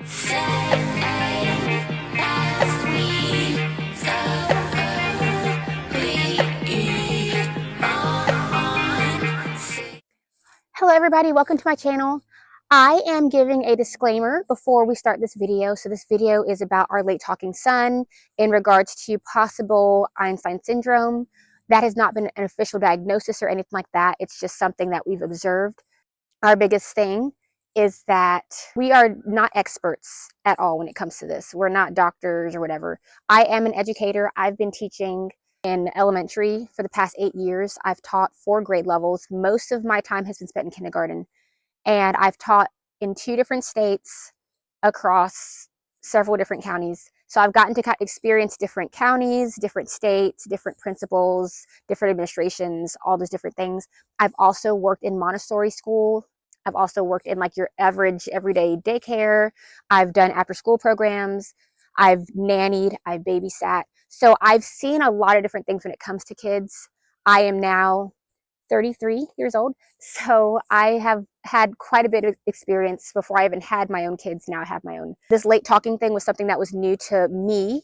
Hello everybody, welcome to my channel. I am giving a disclaimer before we start this video. So this video is about our late talking son in regards to possible Einstein Syndrome. That has not been an official diagnosis or anything like that. It's just something that we've observed. Our biggest thing is that we are not experts at all when it comes to this. We're not doctors or whatever. I am an educator. I've been teaching in elementary for the past 8 years. I've taught 4 grade levels. Most of my time has been spent in kindergarten. And I've taught in 2 different states across several different counties. So I've gotten to experience different counties, different states, different principals, different administrations, all those different things. I've also worked in Montessori school. I've also worked in like your average everyday daycare. I've done after school programs. I've nannied, I've babysat. So I've seen a lot of different things when it comes to kids. I am now 33 years old. So I have had quite a bit of experience before I even had my own kids. Now I have my own. This late talking thing was something that was new to me.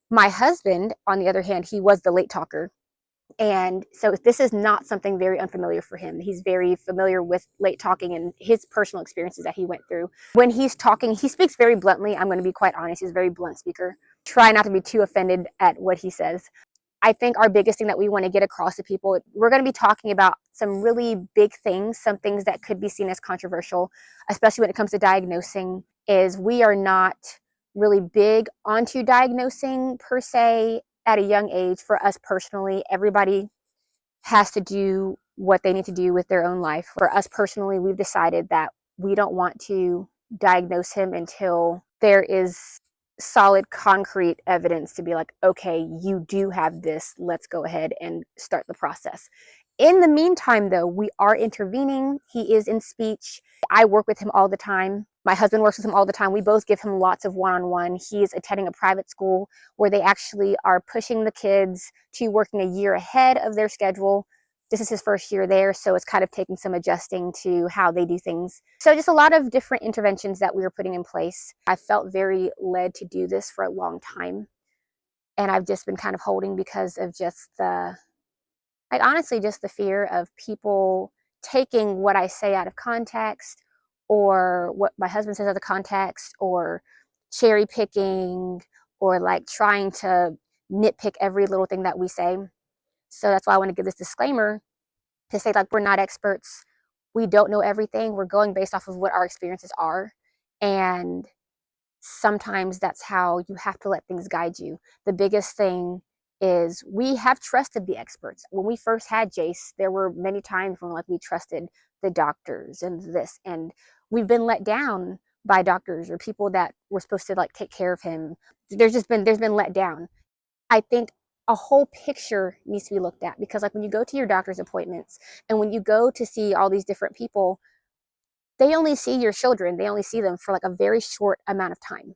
My husband, on the other hand, he was the late talker. And so this is not something very unfamiliar for him. He's very familiar with late talking and his personal experiences that he went through. When he's talking, he speaks very bluntly. I'm going to be quite honest. He's a very blunt speaker. Try not to be too offended at what he says. I think our biggest thing that we want to get across to people, we're going to be talking about some really big things, some things that could be seen as controversial, especially when it comes to diagnosing, is we are not really big onto diagnosing per se at a young age. For us personally, everybody has to do what they need to do with their own life. For us personally, we've decided that we don't want to diagnose him until there is solid concrete evidence to be like, okay, you do have this, let's go ahead and start the process. In the meantime though, we are intervening. He is in speech. I work with him all the time. My husband works with him all the time. We both give him lots of one-on-one. He's attending a private school where they actually are pushing the kids to working a year ahead of their schedule. This is his first year there, so it's kind of taking some adjusting to how they do things. So just a lot of different interventions that we were putting in place. I felt very led to do this for a long time. And I've just been kind of holding because of just honestly, just the fear of people taking what I say out of context, or what my husband says out of context, or cherry picking, or like trying to nitpick every little thing that we say. So that's why I want to give this disclaimer to say, like, we're not experts. We don't know everything. We're going based off of what our experiences are. And sometimes that's how you have to let things guide you. The biggest thing is we have trusted the experts. When we first had Jace, there were many times when like we trusted the doctors and this, and we've been let down by doctors or people that were supposed to like take care of him. There's been let down. I think a whole picture needs to be looked at, because like when you go to your doctor's appointments and when you go to see all these different people, they only see your children. They only see them for like a very short amount of time.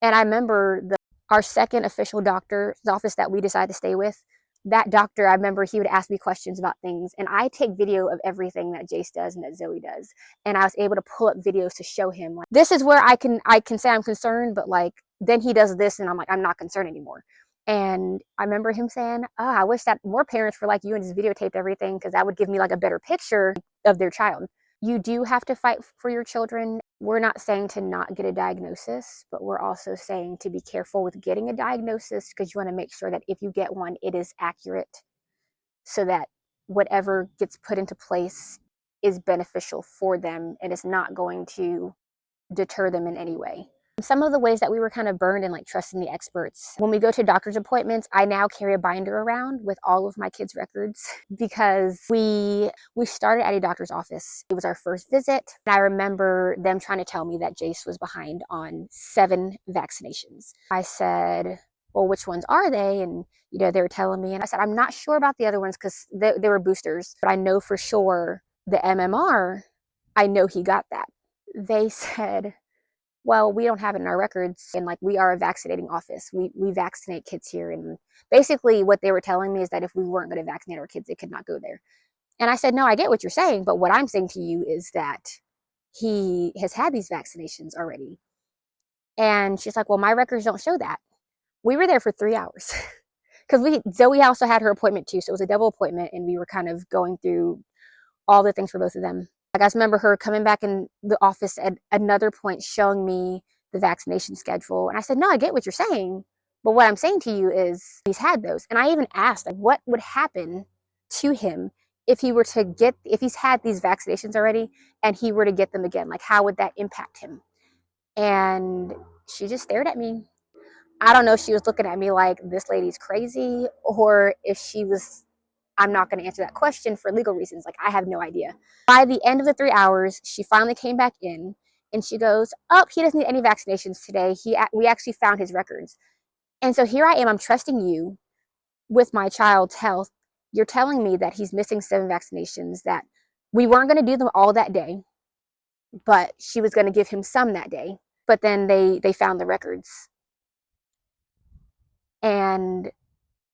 And I remember our second official doctor's office that we decided to stay with, that doctor, I remember he would ask me questions about things, and I take video of everything that Jace does and that Zoe does. And I was able to pull up videos to show him, like, this is where I can say I'm concerned, but like then he does this and I'm like, I'm not concerned anymore. And I remember him saying, oh, I wish that more parents were like you and just videotaped everything, because that would give me like a better picture of their child. You do have to fight for your children. We're not saying to not get a diagnosis, but we're also saying to be careful with getting a diagnosis, because you want to make sure that if you get one, it is accurate, so that whatever gets put into place is beneficial for them and is not going to deter them in any way. Some of the ways that we were kind of burned in like trusting the experts. When we go to doctor's appointments, I now carry a binder around with all of my kids' records, because we started at a doctor's office. It was our first visit. And I remember them trying to tell me that Jace was behind on 7 vaccinations. I said, well, which ones are they? And they were telling me, and I said, I'm not sure about the other ones because they were boosters, but I know for sure the MMR, I know he got that. They said, well, we don't have it in our records, and like we are a vaccinating office. We vaccinate kids here. And basically what they were telling me is that if we weren't going to vaccinate our kids, they could not go there. And I said, no, I get what you're saying, but what I'm saying to you is that he has had these vaccinations already. And she's like, well, my records don't show that. We were there for 3 hours because Zoe also had her appointment too. So it was a double appointment, and we were kind of going through all the things for both of them. Like, I just remember her coming back in the office at another point showing me the vaccination schedule. And I said, no, I get what you're saying. But what I'm saying to you is he's had those. And I even asked, like, what would happen to him if he's had these vaccinations already and he were to get them again? Like, how would that impact him? And she just stared at me. I don't know if she was looking at me like this lady's crazy, or if she was, I'm not going to answer that question for legal reasons. Like, I have no idea. By the end of the 3 hours, she finally came back in and she goes, oh, he doesn't need any vaccinations today. We actually found his records. And so here I am, I'm trusting you with my child's health. You're telling me that he's missing 7 vaccinations, that we weren't going to do them all that day, but she was going to give him some that day. But then they found the records. And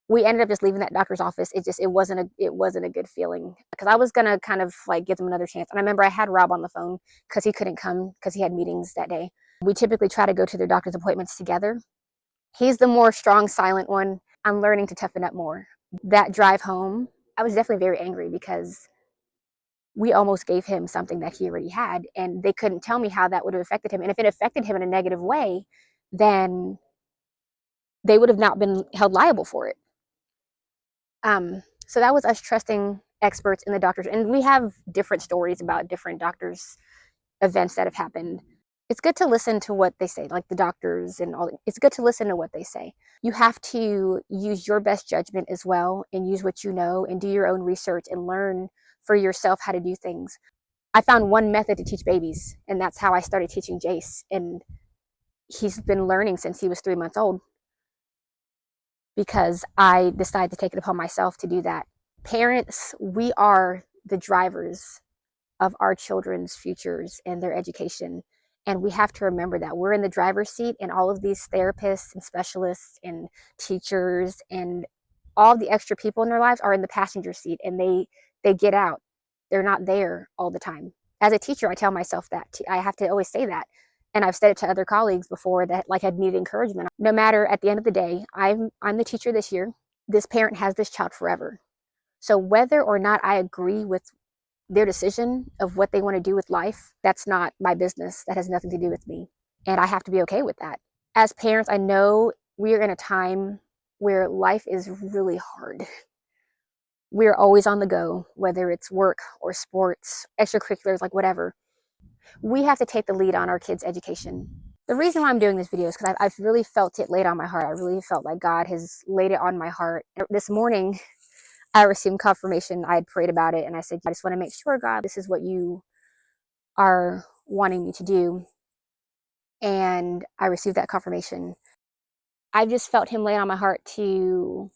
we ended up just leaving that doctor's office. It wasn't a good feeling, because I was gonna kind of like give them another chance. And I remember I had Rob on the phone because he couldn't come because he had meetings that day. We typically try to go to their doctor's appointments together. He's the more strong, silent one. I'm learning to toughen up more. That drive home, I was definitely very angry because we almost gave him something that he already had, and they couldn't tell me how that would have affected him. And if it affected him in a negative way, then they would have not been held liable for it. So that was us trusting experts in the doctors. And we have different stories about different doctors' events that have happened. It's good to listen to what they say, like the doctors and all. It's good to listen to what they say. You have to use your best judgment as well, and use what you know, and do your own research and learn for yourself how to do things. I found one method to teach babies, and that's how I started teaching Jace. And he's been learning since he was 3 months old, because I decided to take it upon myself to do that. Parents, we are the drivers of our children's futures and their education. And we have to remember that we're in the driver's seat, and all of these therapists and specialists and teachers and all the extra people in their lives are in the passenger seat, and they get out. They're not there all the time. As a teacher, I tell myself that. I have to always say that. And I've said it to other colleagues before that like had needed encouragement. No matter, at the end of the day, I'm the teacher this year. This parent has this child forever. So whether or not I agree with their decision of what they want to do with life, that's not my business. That has nothing to do with me. And I have to be okay with that. As parents, I know we are in a time where life is really hard. We're always on the go, whether it's work or sports, extracurriculars, like whatever. We have to take the lead on our kids' education. The reason why I'm doing this video is because I've really felt it laid on my heart. I really felt like God has laid it on my heart. This morning, I received confirmation. I had prayed about it, and I said, I just want to make sure, God, this is what you are wanting me to do. And I received that confirmation. I just felt him lay on my heart to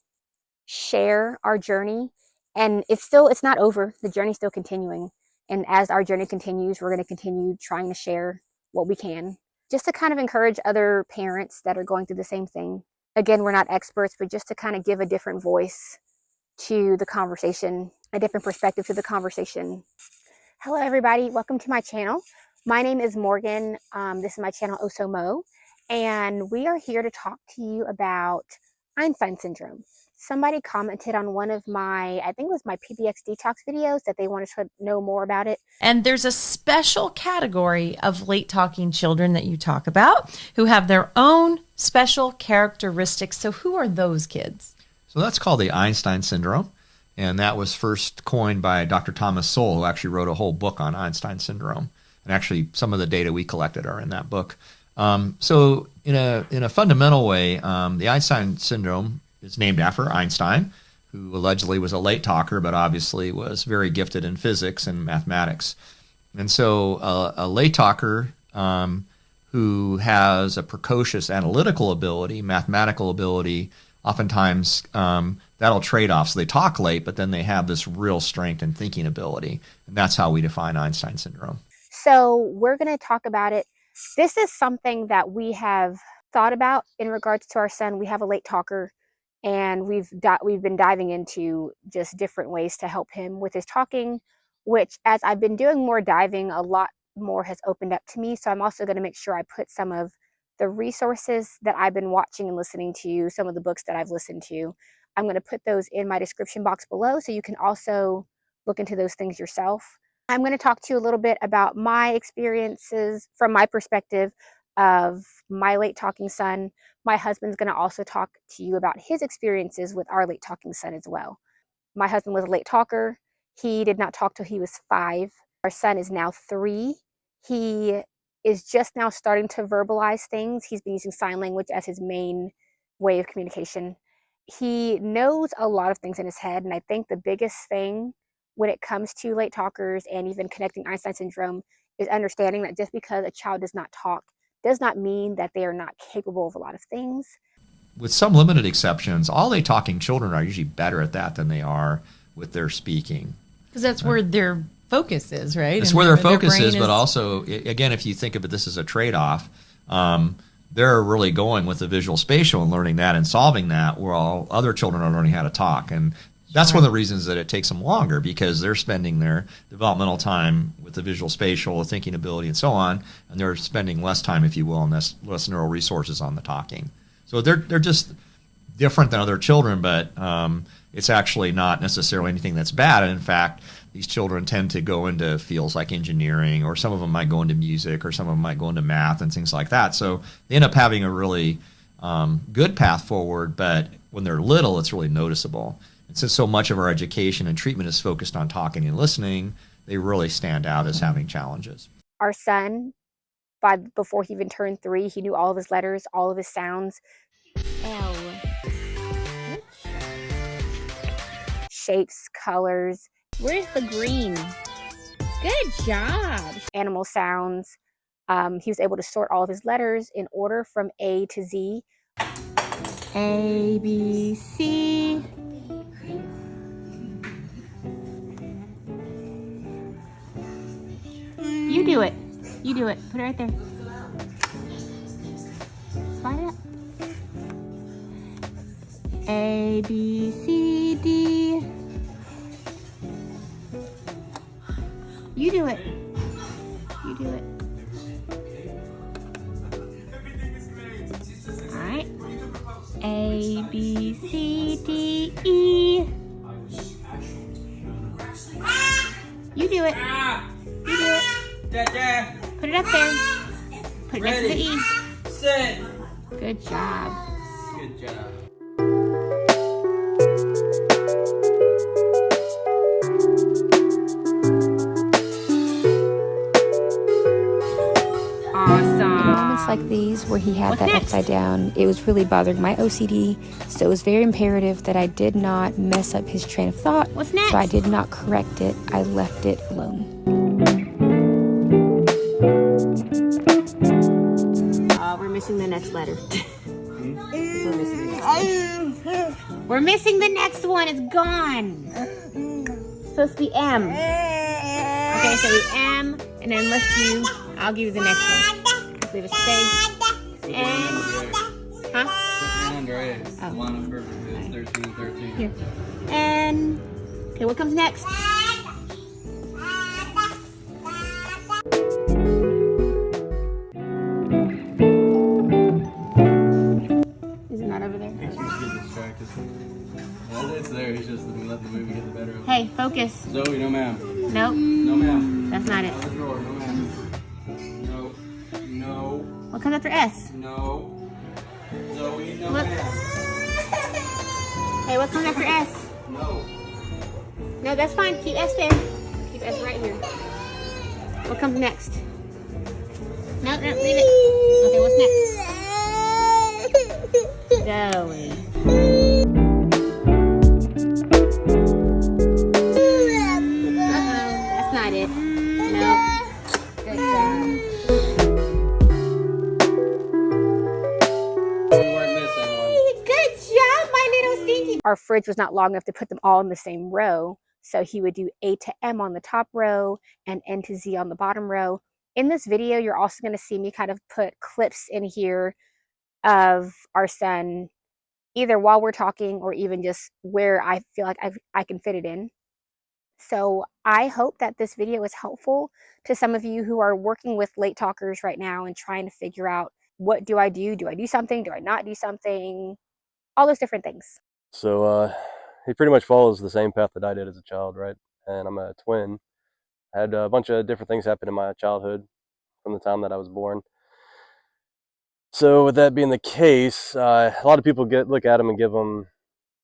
share our journey. And it's not over. The journey's still continuing. And as our journey continues, we're going to continue trying to share what we can, just to kind of encourage other parents that are going through the same thing. Again, we're not experts, but just to kind of give a different voice to the conversation, a different perspective to the conversation. Hello, everybody. Welcome to my channel. My name is Morgan. This is my channel, Osomo, and we are here to talk to you about Einstein Syndrome. Somebody commented on one of my, I think it was my PBX Detox videos, that they wanted to know more about it. And there's a special category of late talking children that you talk about who have their own special characteristics. So who are those kids? So that's called the Einstein Syndrome. And that was first coined by Dr. Thomas Sowell, who actually wrote a whole book on Einstein Syndrome. And actually, some of the data we collected are in that book. So in a fundamental way, the Einstein Syndrome is named after Einstein, who allegedly was a late talker, but obviously was very gifted in physics and mathematics. And so a late talker who has a precocious analytical ability, mathematical ability, oftentimes that'll trade off. So they talk late, but then they have this real strength and thinking ability. And that's how we define Einstein Syndrome. So we're going to talk about it. This is something that we have thought about in regards to our son. We have a late talker, and we've been diving into just different ways to help him with his talking, which, as I've been doing more diving, a lot more has opened up to me. So I'm also going to make sure I put some of the resources that I've been watching and listening to, some of the books that I've listened to, I'm going to put those in my description box below so you can also look into those things yourself. I'm going to talk to you a little bit about my experiences from my perspective of my late talking son. My husband's going to also talk to you about his experiences with our late talking son as well. My husband was a late talker. He did not talk till he was 5. Our son is now 3. He is just now starting to verbalize things. He's been using sign language as his main way of communication. He knows a lot of things in his head, and I think the biggest thing when it comes to late talkers and even connecting Einstein Syndrome is understanding that just because a child does not talk does not mean that they are not capable of a lot of things. With some limited exceptions, all late talking children are usually better at that than they are with their speaking. Because that's where their focus is, right? It's where their focus is, but also, again, if you think of it, this is a trade-off. They're really going with the visual spatial and learning that and solving that, while other children are learning how to talk. And that's one of the reasons that it takes them longer, because they're spending their developmental time with the visual spatial, the thinking ability, and so on, and they're spending less time, if you will, and less neural resources on the talking. So they're just different than other children, but it's actually not necessarily anything that's bad. And in fact, these children tend to go into fields like engineering, or some of them might go into music, or some of them might go into math and things like that. So they end up having a really good path forward, but when they're little, it's really noticeable. And since so much of our education and treatment is focused on talking and listening, they really stand out as having challenges. Our son, before he even turned 3, he knew all of his letters, all of his sounds. L. Shapes, colors. Where's the green? Good job. Animal sounds. He was able to sort all of his letters in order from A to Z. A, B, C. You do it. You do it. Put it right there. Slide it up. A, B, C, D. You do it. You do it. All right. A, B, C, D, E. You do it. You do it. Put it up there. Put it next to the E. Sit. Good job. Good job. Moments like these where he had that upside down, it was really bothering my OCD, so it was very imperative that I did not mess up his train of thought. What's next? So I did not correct it. I left it alone. We're missing the next letter. We're missing the next one. It's gone. It's supposed to be M. Okay, so we M, and then let's do, I'll give you the next one. Let's leave a space. And, huh? And under A. Oh. Line of perfect is 13, 13. Here. And, okay, what comes next? Is it not over there? He's just getting distracted. Yeah, it's there. He's just letting the movie get the better of him. Hey, focus. Zoe, no ma'am. Nope, No ma'am. that's not it. Out the drawer, no ma'am. No. No. What comes after S? No. Zoe, no Look. ma'am. Hey, what comes after S? No. No, that's fine. Keep S there. Keep S right here. What comes next? No, leave it. Okay, what's next? Zoe. That's not it. Nope. Good job. We weren't missing one. Good job, my little stinky. Our fridge was not long enough to put them all in the same row, so he would do A to M on the top row and N to Z on the bottom row. In this video, you're also going to see me kind of put clips in here of our son, either while we're talking or even just where I feel like I can fit it in. So I hope that this video is helpful to some of you who are working with late talkers right now and trying to figure out What do I do? Do I do something? Do I not do something? All those different things. So he pretty much follows the same path that I did as a child, right? And I'm a twin. I had a bunch of different things happen in my childhood from the time that I was born. So with that being the case, a lot of people look at him and give him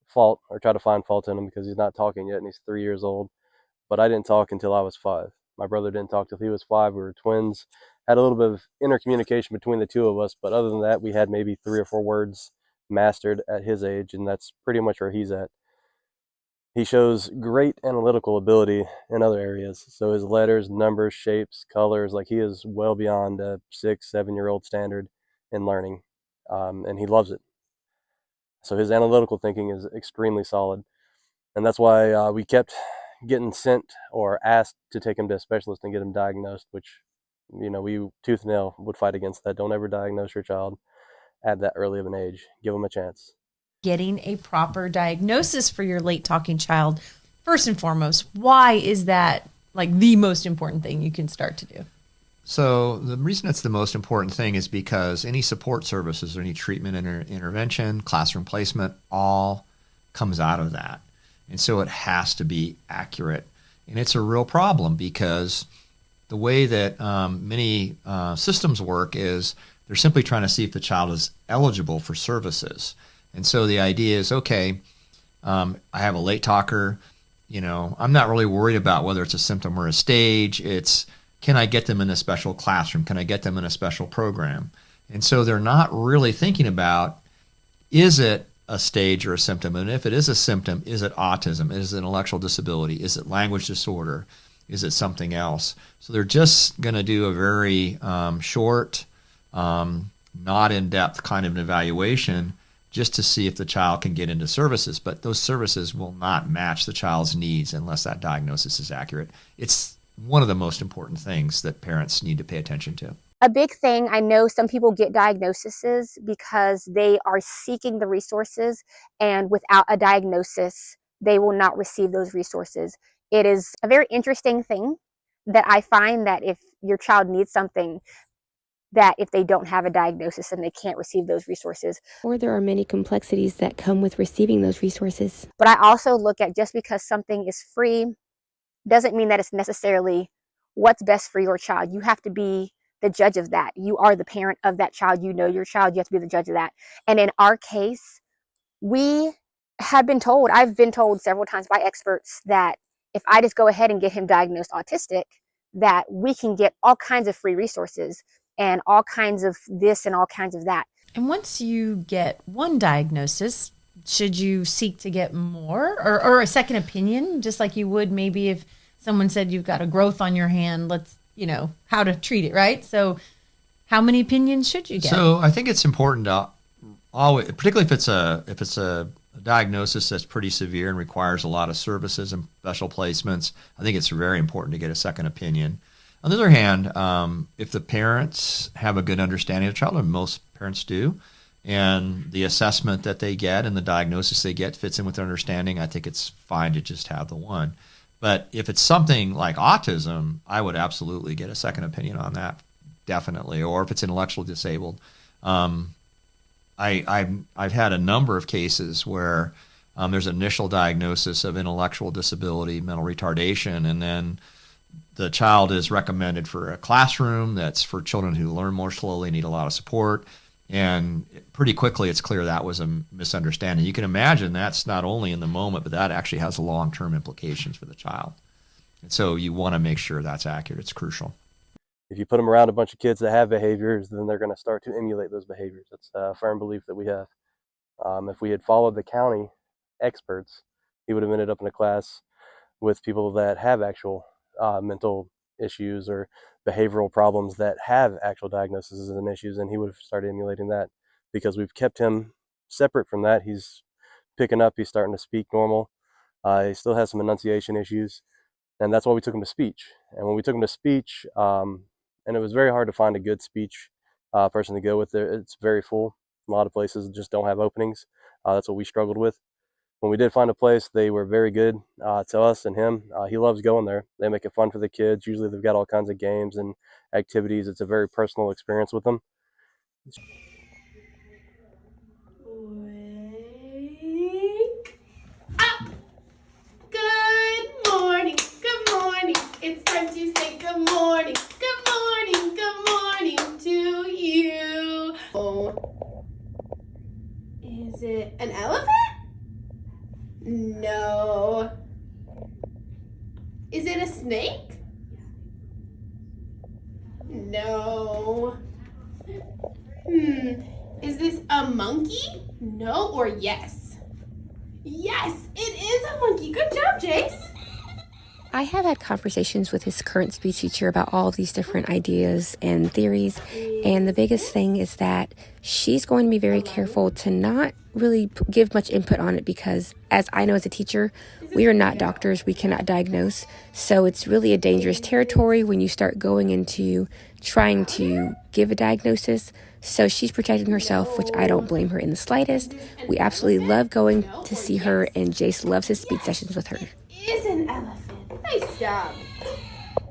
fault or try to find fault in him because he's not talking yet and he's 3 years old. But I didn't talk until I was 5. My brother didn't talk till he was 5. We were twins. Had a little bit of intercommunication between the two of us, but other than that, we had maybe 3 or 4 words mastered at his age, and that's pretty much where he's at. He shows great analytical ability in other areas. So his letters, numbers, shapes, colors, like he is well beyond a 6, 7-year-old standard in learning, and he loves it. So his analytical thinking is extremely solid. And that's why we kept getting sent or asked to take him to a specialist and get him diagnosed, which, we tooth and nail would fight against that. Don't ever diagnose your child at that early of an age. Give them a chance. Getting a proper diagnosis for your late talking child, first and foremost, why is that like the most important thing you can start to do? So the reason it's the most important thing is because any support services or any treatment intervention, classroom placement, all comes out of that. And so it has to be accurate. And it's a real problem because the way that many systems work is they're simply trying to see if the child is eligible for services. And so the idea is, okay, I have a late talker, I'm not really worried about whether it's a symptom or a stage. It's, can I get them in a special classroom? Can I get them in a special program? And so they're not really thinking about, is it a stage or a symptom? And if it is a symptom, is it autism? Is it intellectual disability? Is it language disorder? Is it something else? So they're just going to do a very short, not in-depth kind of an evaluation just to see if the child can get into services. But those services will not match the child's needs unless that diagnosis is accurate. It's one of the most important things that parents need to pay attention to. A big thing, I know some people get diagnoses because they are seeking the resources, and without a diagnosis, they will not receive those resources. It is a very interesting thing that I find that if your child needs something, that if they don't have a diagnosis, then they can't receive those resources. Or there are many complexities that come with receiving those resources. But I also look at, just because something is free doesn't mean that it's necessarily what's best for your child. You have to be the judge of that. You are the parent of that child. You know your child. You have to be the judge of that. And in our case, we have been told, I've been told several times by experts, that if I just go ahead and get him diagnosed autistic, that we can get all kinds of free resources and all kinds of this and all kinds of that. And once you get one diagnosis, should you seek to get more or a second opinion, just like you would maybe if someone said you've got a growth on your hand, let's, how to treat it, right? So how many opinions should you get? So I think it's important to always, particularly if it's a diagnosis that's pretty severe and requires a lot of services and special placements, I think it's very important to get a second opinion. On the other hand, if the parents have a good understanding of the child, and most parents do, and the assessment that they get and the diagnosis they get fits in with their understanding, I think it's fine to just have the one. But if it's something like autism, I would absolutely get a second opinion on that, definitely. Or if it's intellectually disabled. I've had a number of cases where there's an initial diagnosis of intellectual disability, mental retardation, and then the child is recommended for a classroom that's for children who learn more slowly, need a lot of support. And pretty quickly, it's clear that was a misunderstanding. You can imagine that's not only in the moment, but that actually has long-term implications for the child. And so you want to make sure that's accurate. It's crucial. If you put them around a bunch of kids that have behaviors, then they're going to start to emulate those behaviors. That's a firm belief that we have. If we had followed the county experts, he would have ended up in a class with people that have actual mental issues or behavioral problems that have actual diagnoses and issues, and he would have started emulating that. Because we've kept him separate from that, he's picking up, he's starting to speak normal. He still has some enunciation issues, and that's why we took him to speech. And when we took him to speech, and it was very hard to find a good speech person to go with there. It's very full. A lot of places just don't have openings. That's what we struggled with. When we did find a place, they were very good to us and him. He loves going there. They make it fun for the kids. Usually they've got all kinds of games and activities. It's a very personal experience with them. Wake up! Good morning, good morning. It's time to say good morning, good morning to you. Oh, is it an elephant? No. Is it a snake? No. Is this a monkey? No or yes? Yes, it is a monkey. Good job, Jace. I have had conversations with his current speech teacher about all these different ideas and theories, and the biggest thing is that she's going to be very careful to not really give much input on it because, as I know as a teacher, we are not doctors, we cannot diagnose, so it's really a dangerous territory when you start going into trying to give a diagnosis. So she's protecting herself, which I don't blame her in the slightest. We absolutely love going to see her, and Jace loves his speech sessions with her. Is an elephant. Nice job.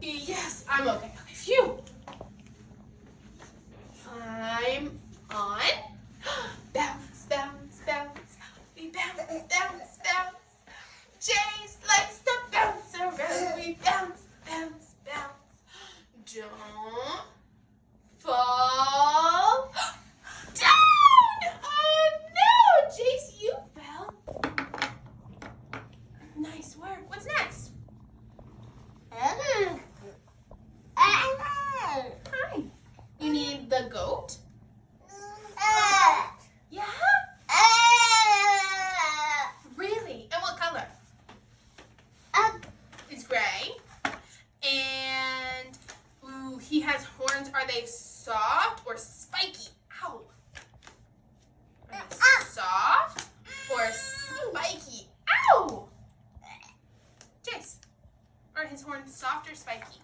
Yes, I'm okay. Okay, phew. I'm on. Bounce, bounce, bounce. We bounce, bounce, bounce. Jace likes to bounce around. We bounce, bounce, bounce. Don't fall down. Oh no, Jace, you fell. Nice work. What's next? Hi. You need the goat? Yeah? Really? And what color? It's gray. And ooh, he has horns. Are they soft or spiky? Ow. Are they soft or spiky? Ow! Jace, are his horns soft or spiky?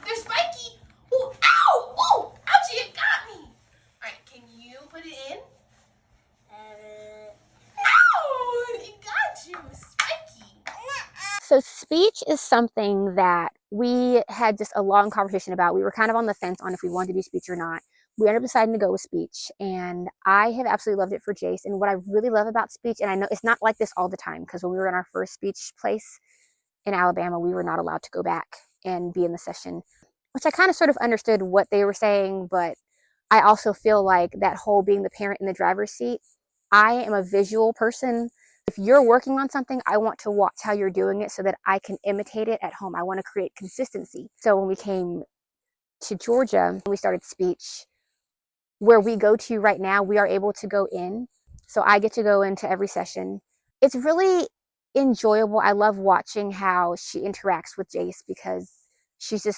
They're spiky. Ooh, ow! Ooh, ouchie, it got me. All right, can you put it in? Ow! It got you. Spiky. So speech is something that we had just a long conversation about. We were kind of on the fence on if we wanted to do speech or not. We ended up deciding to go with speech, and I have absolutely loved it for Jace. And what I really love about speech, and I know it's not like this all the time, because when we were in our first speech place in Alabama, we were not allowed to go back and be in the session, which I kind of sort of understood what they were saying, but I also feel like that whole being the parent in the driver's seat, I am a visual person. If you're working on something, I want to watch how you're doing it so that I can imitate it at home. I want to create consistency. So when we came to Georgia, we started speech. Where we go to right now, we are able to go in. So I get to go into every session. It's really enjoyable. I love watching how she interacts with Jace because she's just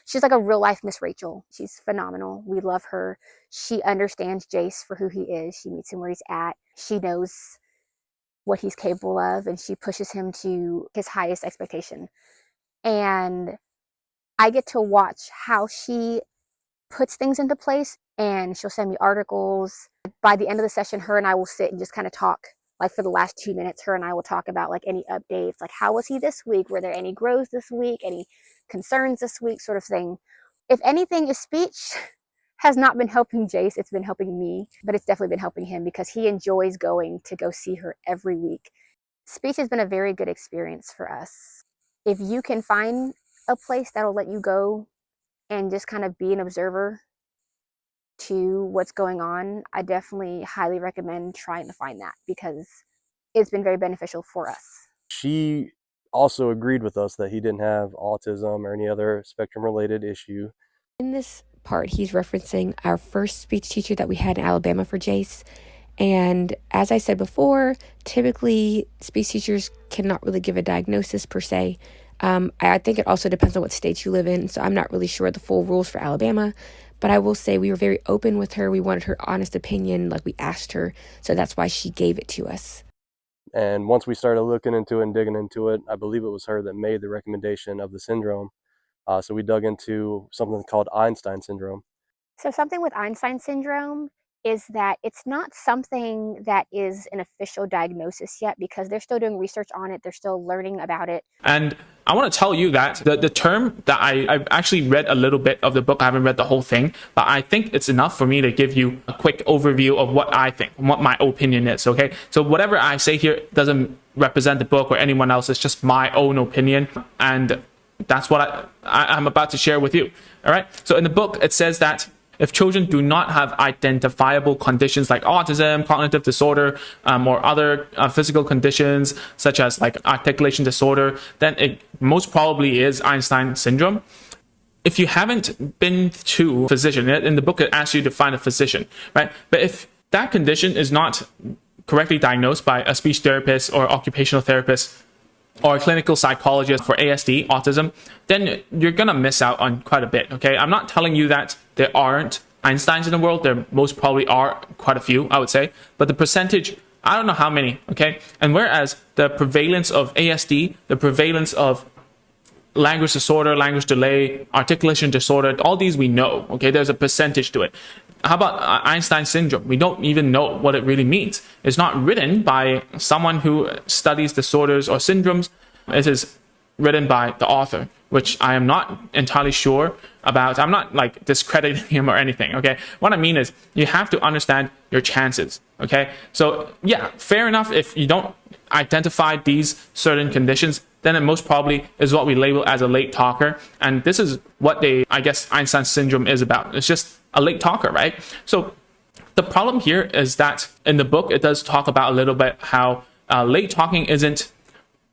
she's like a real life Miss Rachel. She's phenomenal. We love her. She understands Jace for who he is. She meets him where he's at. She knows what he's capable of, and she pushes him to his highest expectation. And I get to watch how she puts things into place, and she'll send me articles. By the end of the session, her and I will sit and just kind of talk. Like for the last 2 minutes, her and I will talk about like any updates, like how was he this week? Were there any growth this week? Any concerns this week, sort of thing. If anything, his speech has not been helping Jace. It's been helping me, but it's definitely been helping him because he enjoys going to go see her every week. Speech has been a very good experience for us. If you can find a place that'll let you go and just kind of be an observer to what's going on, I definitely highly recommend trying to find that because it's been very beneficial for us. She also agreed with us that he didn't have autism or any other spectrum related issue. In this part, he's referencing our first speech teacher that we had in Alabama for Jace. And as I said before, typically speech teachers cannot really give a diagnosis per se. I think it also depends on what state you live in, so I'm not really sure the full rules for Alabama. But I will say we were very open with her. We wanted her honest opinion, like we asked her, so that's why she gave it to us. And once we started looking into it and digging into it, I believe it was her that made the recommendation of the syndrome. So we dug into something called Einstein Syndrome. So something with Einstein Syndrome is that it's not something that is an official diagnosis yet, because they're still doing research on it. They're still learning about it. And I want to tell you that the term that I've actually read a little bit of the book. I haven't read the whole thing, but I think it's enough for me to give you a quick overview of what I think, what my opinion is, okay? So whatever I say here doesn't represent the book or anyone else. It's just my own opinion, and that's what I'm about to share with you, all right? So in the book, it says that if children do not have identifiable conditions like autism, cognitive disorder, or other physical conditions such as like articulation disorder, then it most probably is Einstein syndrome. If you haven't been to a physician, in the book it asks you to find a physician, right? But if that condition is not correctly diagnosed by a speech therapist or occupational therapist or a clinical psychologist for ASD, autism, then you're going to miss out on quite a bit, okay? I'm not telling you that there aren't Einsteins in the world. There most probably are quite a few, I would say. But the percentage, I don't know how many, okay? And whereas the prevalence of ASD, the prevalence of language disorder, language delay, articulation disorder, all these we know, okay? There's a percentage to it. How about Einstein syndrome? We don't even know what it really means. It's not written by someone who studies disorders or syndromes. It is written by the author, which I am not entirely sure about. I'm not like discrediting him or anything, okay? What I mean is you have to understand your chances, okay? So yeah, fair enough if you don't identify these certain conditions, then it most probably is what we label as a late talker. And this is what I guess Einstein syndrome is about. It's just a late talker, right? So the problem here is that in the book, it does talk about a little bit how late talking isn't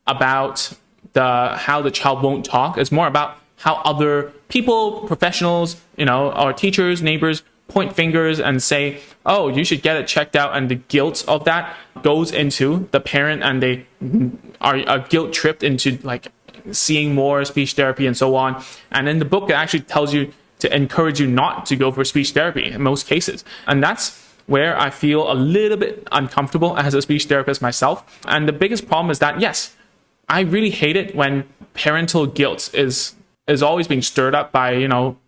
about how the child won't talk. It's more about how other people, professionals, or teachers, neighbors point fingers and say, oh, you should get it checked out. And the guilt of that goes into the parent, and they are guilt tripped into like seeing more speech therapy and so on. And in the book, it actually tells you to encourage you not to go for speech therapy in most cases. And that's where I feel a little bit uncomfortable as a speech therapist myself. And the biggest problem is that, yes, I really hate it when parental guilt is always being stirred up by,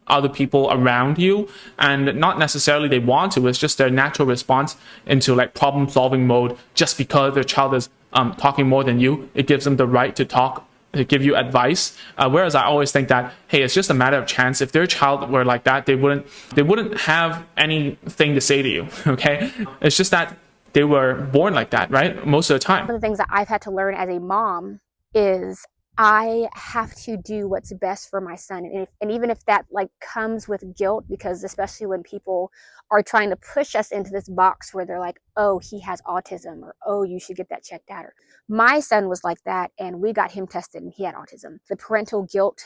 other people around you, and not necessarily they want to. It's just their natural response into like problem solving mode. Just because their child is talking more than you, it gives them the right to talk, to give you advice. Whereas I always think that, hey, it's just a matter of chance. If their child were like that, they wouldn't have anything to say to you. Okay, it's just that they were born like that, right? Most of the time. One of the things that I've had to learn as a mom is I have to do what's best for my son. And even if that like comes with guilt, because especially when people are trying to push us into this box where they're like, oh, he has autism, or oh, you should get that checked out. Or my son was like that, and we got him tested and he had autism. The parental guilt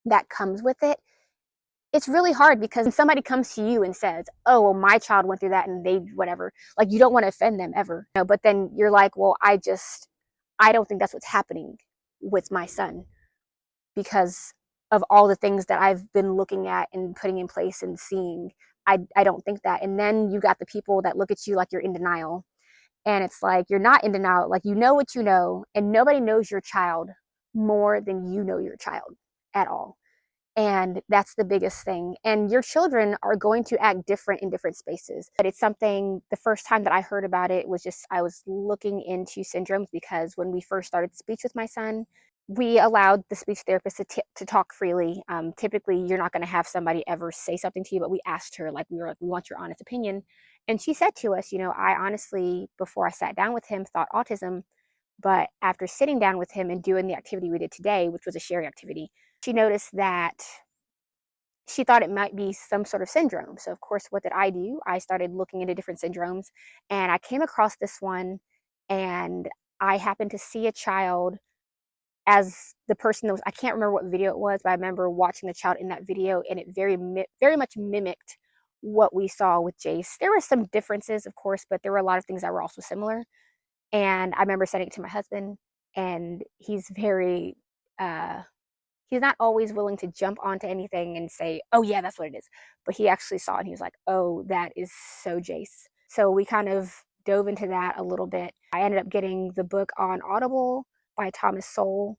that comes with it, it's really hard, because when somebody comes to you and says, oh, well, my child went through that and they whatever, like you don't want to offend them ever. But then you're like, well, I don't think that's what's happening with my son, because of all the things that I've been looking at and putting in place and seeing. I don't think that. And then you got the people that look at you like you're in denial, and it's like you're not in denial. Like, you know what you know, and nobody knows your child more than you know your child at all. And that's the biggest thing. And your children are going to act different in different spaces. But it's something, the first time that I heard about it was just, I was looking into syndromes, because when we first started speech with my son, we allowed the speech therapist to talk freely. Typically, you're not going to have somebody ever say something to you, but we asked her, like, we want your honest opinion. And she said to us, I honestly, before I sat down with him, thought autism. But after sitting down with him and doing the activity we did today, which was a sharing activity, she noticed that she thought it might be some sort of syndrome. So of course, what did I do? I started looking into different syndromes, and I came across this one, and I happened to see a child as the person that was, I can't remember what video it was, but I remember watching the child in that video, and it very much mimicked what we saw with Jace. There were some differences, of course, but there were a lot of things that were also similar. And I remember sending it to my husband, and he's very, he's not always willing to jump onto anything and say, oh yeah, that's what it is. But he actually saw it, and he was like, oh, that is so Jace. So we kind of dove into that a little bit. I ended up getting the book on Audible by Thomas Sowell.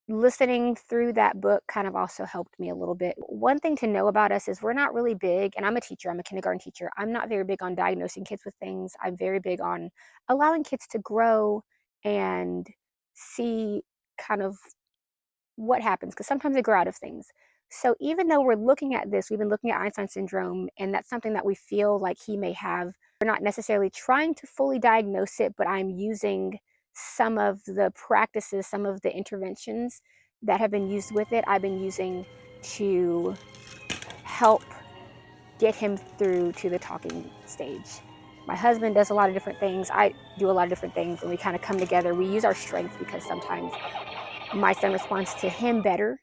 listening through that book kind of also helped me a little bit. One thing to know about us is we're not really big, and I'm a teacher, I'm a kindergarten teacher. I'm not very big on diagnosing kids with things. I'm very big on allowing kids to grow and see kind of what happens, because sometimes they grow out of things. So even though we're looking at this, we've been looking at Einstein syndrome, and that's something that we feel like he may have. We're not necessarily trying to fully diagnose it, but I'm using some of the practices, some of the interventions that have been used with it, I've been using to help get him through to the talking stage. My husband does a lot of different things. I do a lot of different things, and we kind of come together. We use our strengths, because sometimes my son responds to him better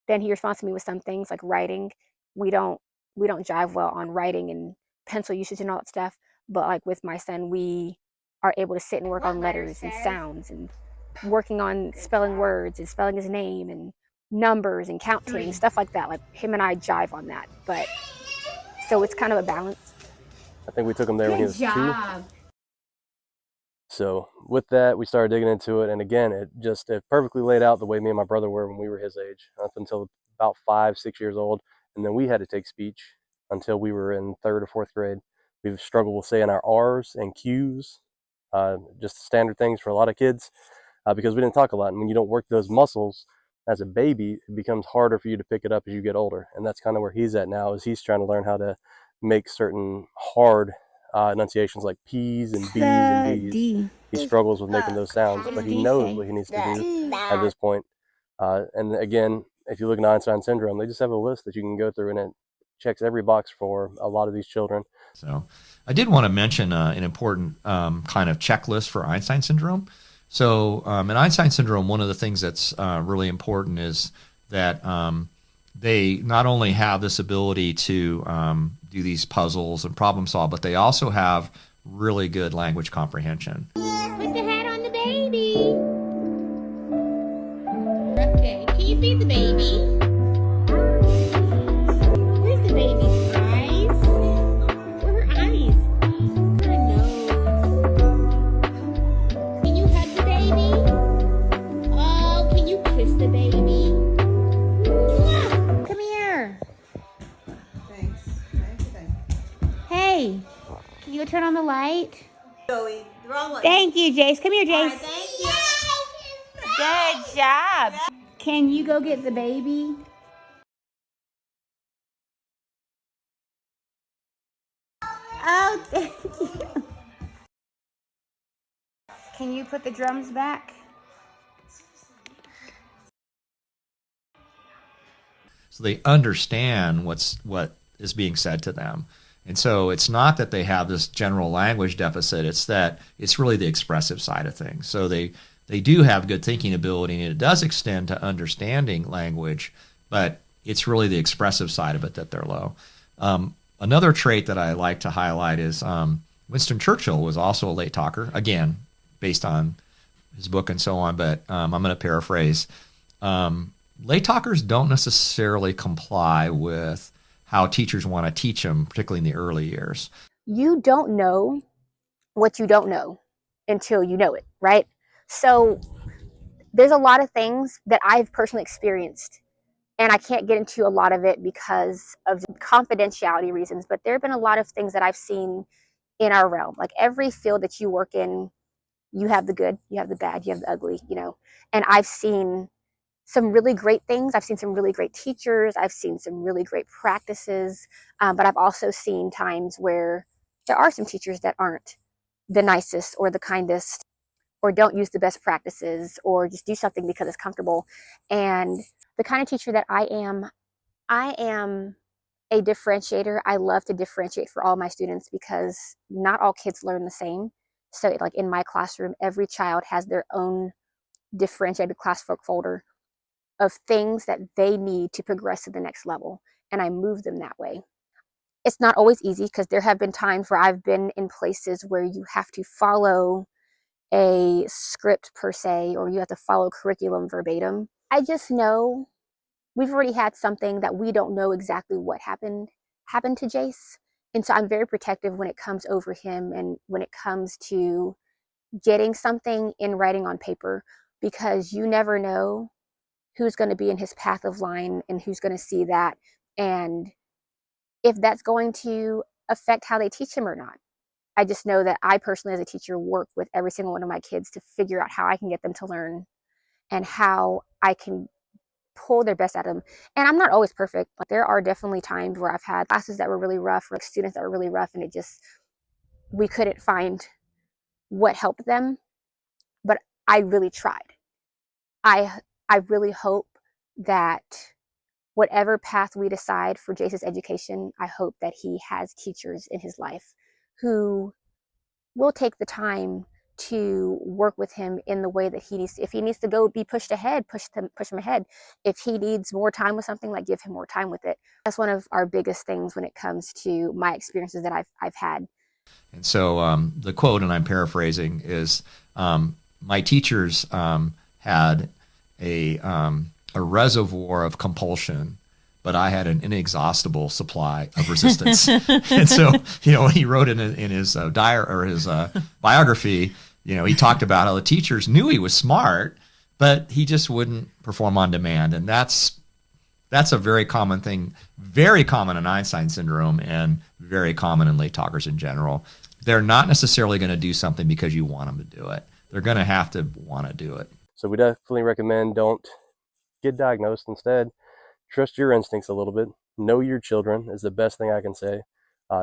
than he responds to me with some things like writing. We don't jive well on writing and pencil usage and all that stuff. But like with my son, we are able to sit and work on letters and sounds and working on spelling words and spelling his name and numbers and counting and stuff like that. Like him and I jive on that. But so it's kind of a balance. I think we took him there when he was 2. job. So with that, we started digging into it. And again, it perfectly laid out the way me and my brother were when we were his age, up until about 5, 6 years old. And then we had to take speech until we were in 3rd or 4th grade. We've struggled with saying our R's and Q's, just standard things for a lot of kids, because we didn't talk a lot. And when you don't work those muscles as a baby, it becomes harder for you to pick it up as you get older. And that's kind of where he's at now, is he's trying to learn how to make certain hard enunciations like P's and B's and D's. He struggles with making those sounds, but he knows what he needs to do at this point. And again, if you look at Einstein Syndrome, they just have a list that you can go through, and it checks every box for a lot of these children. So I did want to mention an important kind of checklist for Einstein Syndrome. So in Einstein Syndrome, one of the things that's really important is that they not only have this ability to do these puzzles and problem solve, but they also have really good language comprehension. Put the hat on the baby. Okay, can you feed the baby? Where's the baby's eyes? Where are her eyes? Her nose. Can you hug the baby? Oh, can you kiss the baby? Come here. Hey, can you go turn on the light? Joey, the wrong one. Thank you, Jace. Come here, Jace. Thank you. Good job. Can you go get the baby? Oh, thank you. Can you put the drums back? So they understand what is being said to them. And so it's not that they have this general language deficit, it's that it's really the expressive side of things. So they do have good thinking ability, and it does extend to understanding language, but it's really the expressive side of it that they're low. Another trait that I like to highlight is Winston Churchill was also a late talker, again, based on his book and so on, but I'm going to paraphrase. Late talkers don't necessarily comply with how teachers want to teach them, particularly in the early years. You don't know what you don't know until you know it, right? So there's a lot of things that I've personally experienced, and I can't get into a lot of it because of confidentiality reasons, but there have been a lot of things that I've seen in our realm. Like every field that you work in, you have the good, you have the bad, you have the ugly, and I've seen some really great things. I've seen some really great teachers. I've seen some really great practices, but I've also seen times where there are some teachers that aren't the nicest or the kindest, or don't use the best practices, or just do something because it's comfortable. And the kind of teacher that I am a differentiator. I love to differentiate for all my students because not all kids learn the same. So like in my classroom, every child has their own differentiated classwork folder of things that they need to progress to the next level, and I move them that way. It's not always easy because there have been times where I've been in places where you have to follow a script per se, or you have to follow curriculum verbatim. I just know we've already had something that we don't know exactly what happened to Jace, and so I'm very protective when it comes over him and when it comes to getting something in writing on paper, because you never know who's going to be in his path of line and who's going to see that, and if that's going to affect how they teach him or not. I just know that I personally, as a teacher, work with every single one of my kids to figure out how I can get them to learn and how I can pull their best out of them. And I'm not always perfect. Like, there are definitely times where I've had classes that were really rough, or students that were really rough, and we couldn't find what helped them. But I really tried. I really hope that whatever path we decide for Jace's education, I hope that he has teachers in his life who will take the time to work with him in the way that he needs. If he needs to go be pushed ahead, push him ahead. If he needs more time with something, like, give him more time with it. That's one of our biggest things when it comes to my experiences that I've had. And so the quote, and I'm paraphrasing, is my teachers had a reservoir of compulsion, but I had an inexhaustible supply of resistance. And so, he wrote in his biography, he talked about how the teachers knew he was smart, but he just wouldn't perform on demand. And that's a very common thing, very common in Einstein Syndrome and very common in late talkers in general. They're not necessarily going to do something because you want them to do it. They're going to have to want to do it. So we definitely recommend don't get diagnosed. Instead, trust your instincts a little bit. Know your children is the best thing I can say.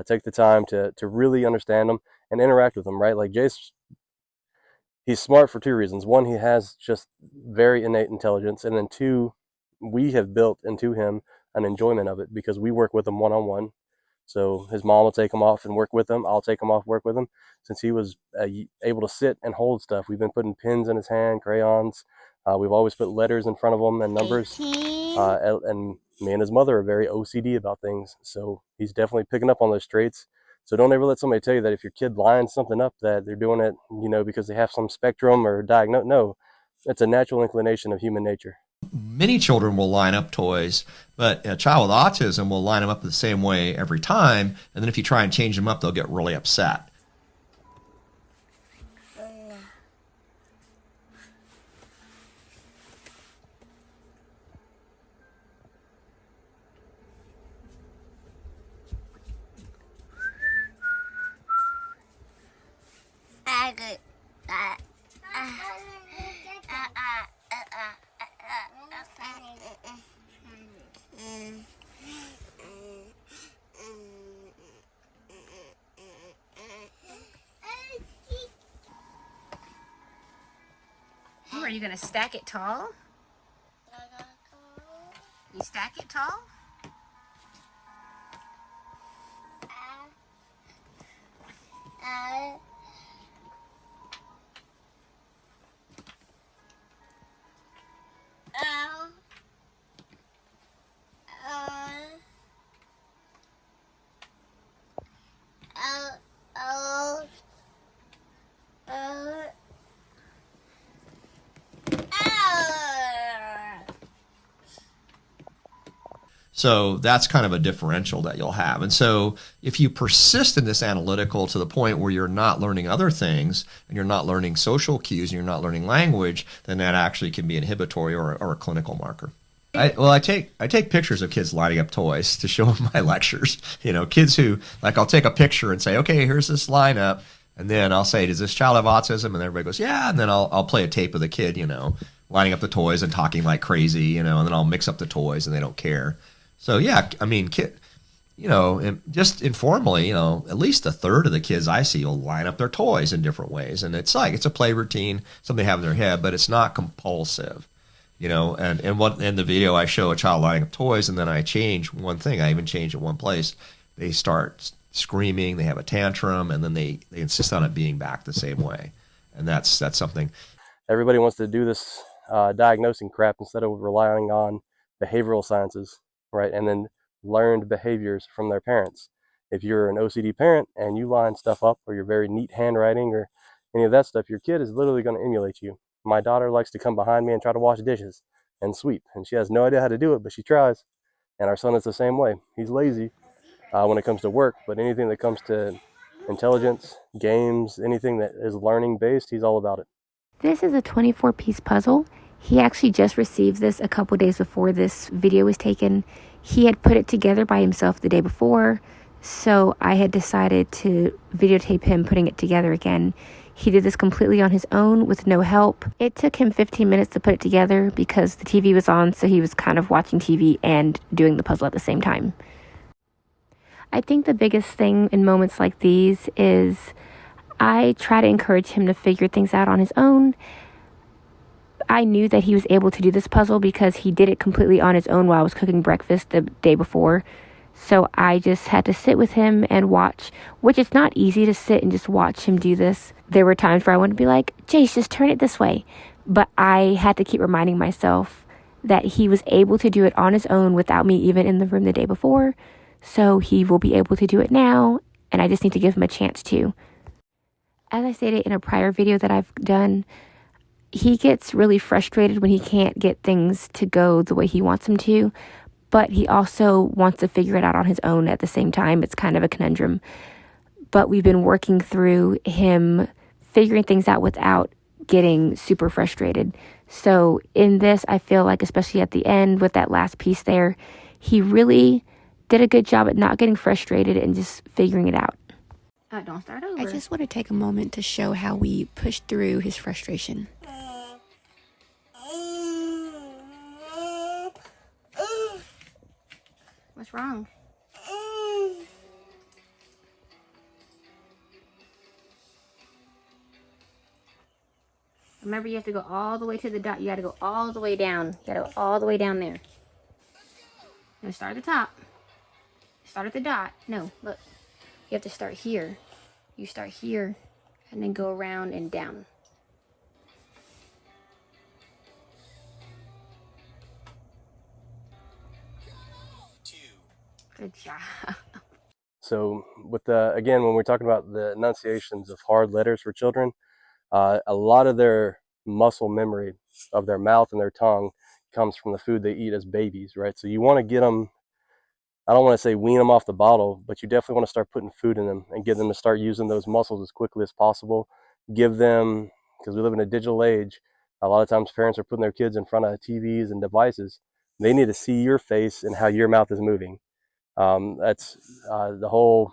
Take the time to really understand them and interact with them, right? Like Jace, he's smart for two reasons. One, he has just very innate intelligence. And then two, we have built into him an enjoyment of it because we work with him one-on-one. So his mom will take him off and work with him. I'll take him off, work with him. Since he was able to sit and hold stuff, we've been putting pins in his hand, crayons. We've always put letters in front of him and numbers. And me and his mother are very OCD about things. So he's definitely picking up on those traits. So don't ever let somebody tell you that if your kid lines something up that they're doing it, because they have some spectrum or diagnose. No, it's a natural inclination of human nature. Many children will line up toys, but a child with autism will line them up the same way every time. And then if you try and change them up, they'll get really upset. Are you going to stack it tall? You stack it tall? So that's kind of a differential that you'll have. And so if you persist in this analytical to the point where you're not learning other things and you're not learning social cues and you're not learning language, then that actually can be inhibitory or a clinical marker. I take pictures of kids lining up toys to show them my lectures. Kids who, like, I'll take a picture and say, okay, here's this lineup. And then I'll say, does this child have autism? And everybody goes, yeah. And then I'll play a tape of the kid, lining up the toys and talking like crazy, and then I'll mix up the toys and they don't care. So yeah, I mean, just informally, at least a third of the kids I see will line up their toys in different ways. And it's a play routine, something they have in their head, but it's not compulsive. And in the video I show a child lining up toys, and then I change one thing. I even change it one place. They start screaming, they have a tantrum, and then they insist on it being back the same way. And that's something. Everybody wants to do this diagnosing crap instead of relying on behavioral sciences, right? And then learned behaviors from their parents. If you're an OCD parent and you line stuff up, or you're very neat handwriting or any of that stuff, your kid is literally going to emulate you. My daughter likes to come behind me and try to wash dishes and sweep, and she has no idea how to do it, but she tries. And our son is the same way. He's lazy when it comes to work, but anything that comes to intelligence, games, anything that is learning based, he's all about it. This is a 24-piece puzzle. He actually just received this a couple days before this video was taken. He had put it together by himself the day before, so I had decided to videotape him putting it together again. He did this completely on his own with no help. It took him 15 minutes to put it together because the TV was on, so he was kind of watching TV and doing the puzzle at the same time. I think the biggest thing in moments like these is I try to encourage him to figure things out on his own. I knew that he was able to do this puzzle because he did it completely on his own while I was cooking breakfast the day before. So I just had to sit with him and watch, which it's not easy to sit and just watch him do this. There were times where I wanted to be like, Jace, just turn it this way. But I had to keep reminding myself that he was able to do it on his own without me even in the room the day before. So he will be able to do it now, and I just need to give him a chance to. As I stated in a prior video that I've done, he gets really frustrated when he can't get things to go the way he wants them to, but he also wants to figure it out on his own at the same time. It's kind of a conundrum. But we've been working through him figuring things out without getting super frustrated. So in this, I feel like, especially at the end with that last piece there, he really did a good job at not getting frustrated and just figuring it out. Don't start over. I just want to take a moment to show how we pushed through his frustration. What's wrong? Remember, you have to go all the way to the dot. You got to go all the way down. You got to go all the way down there. Now start at the top. Start at the dot. No, look. You have to start here. You start here and then go around and down. Good job. So with again, when we're talking about the enunciations of hard letters for children, a lot of their muscle memory of their mouth and their tongue comes from the food they eat as babies, right? So you want to get them, I don't want to say wean them off the bottle, but you definitely want to start putting food in them and get them to start using those muscles as quickly as possible. Give them, because we live in a digital age, a lot of times parents are putting their kids in front of TVs and devices. They need to see your face and how your mouth is moving. That's the whole,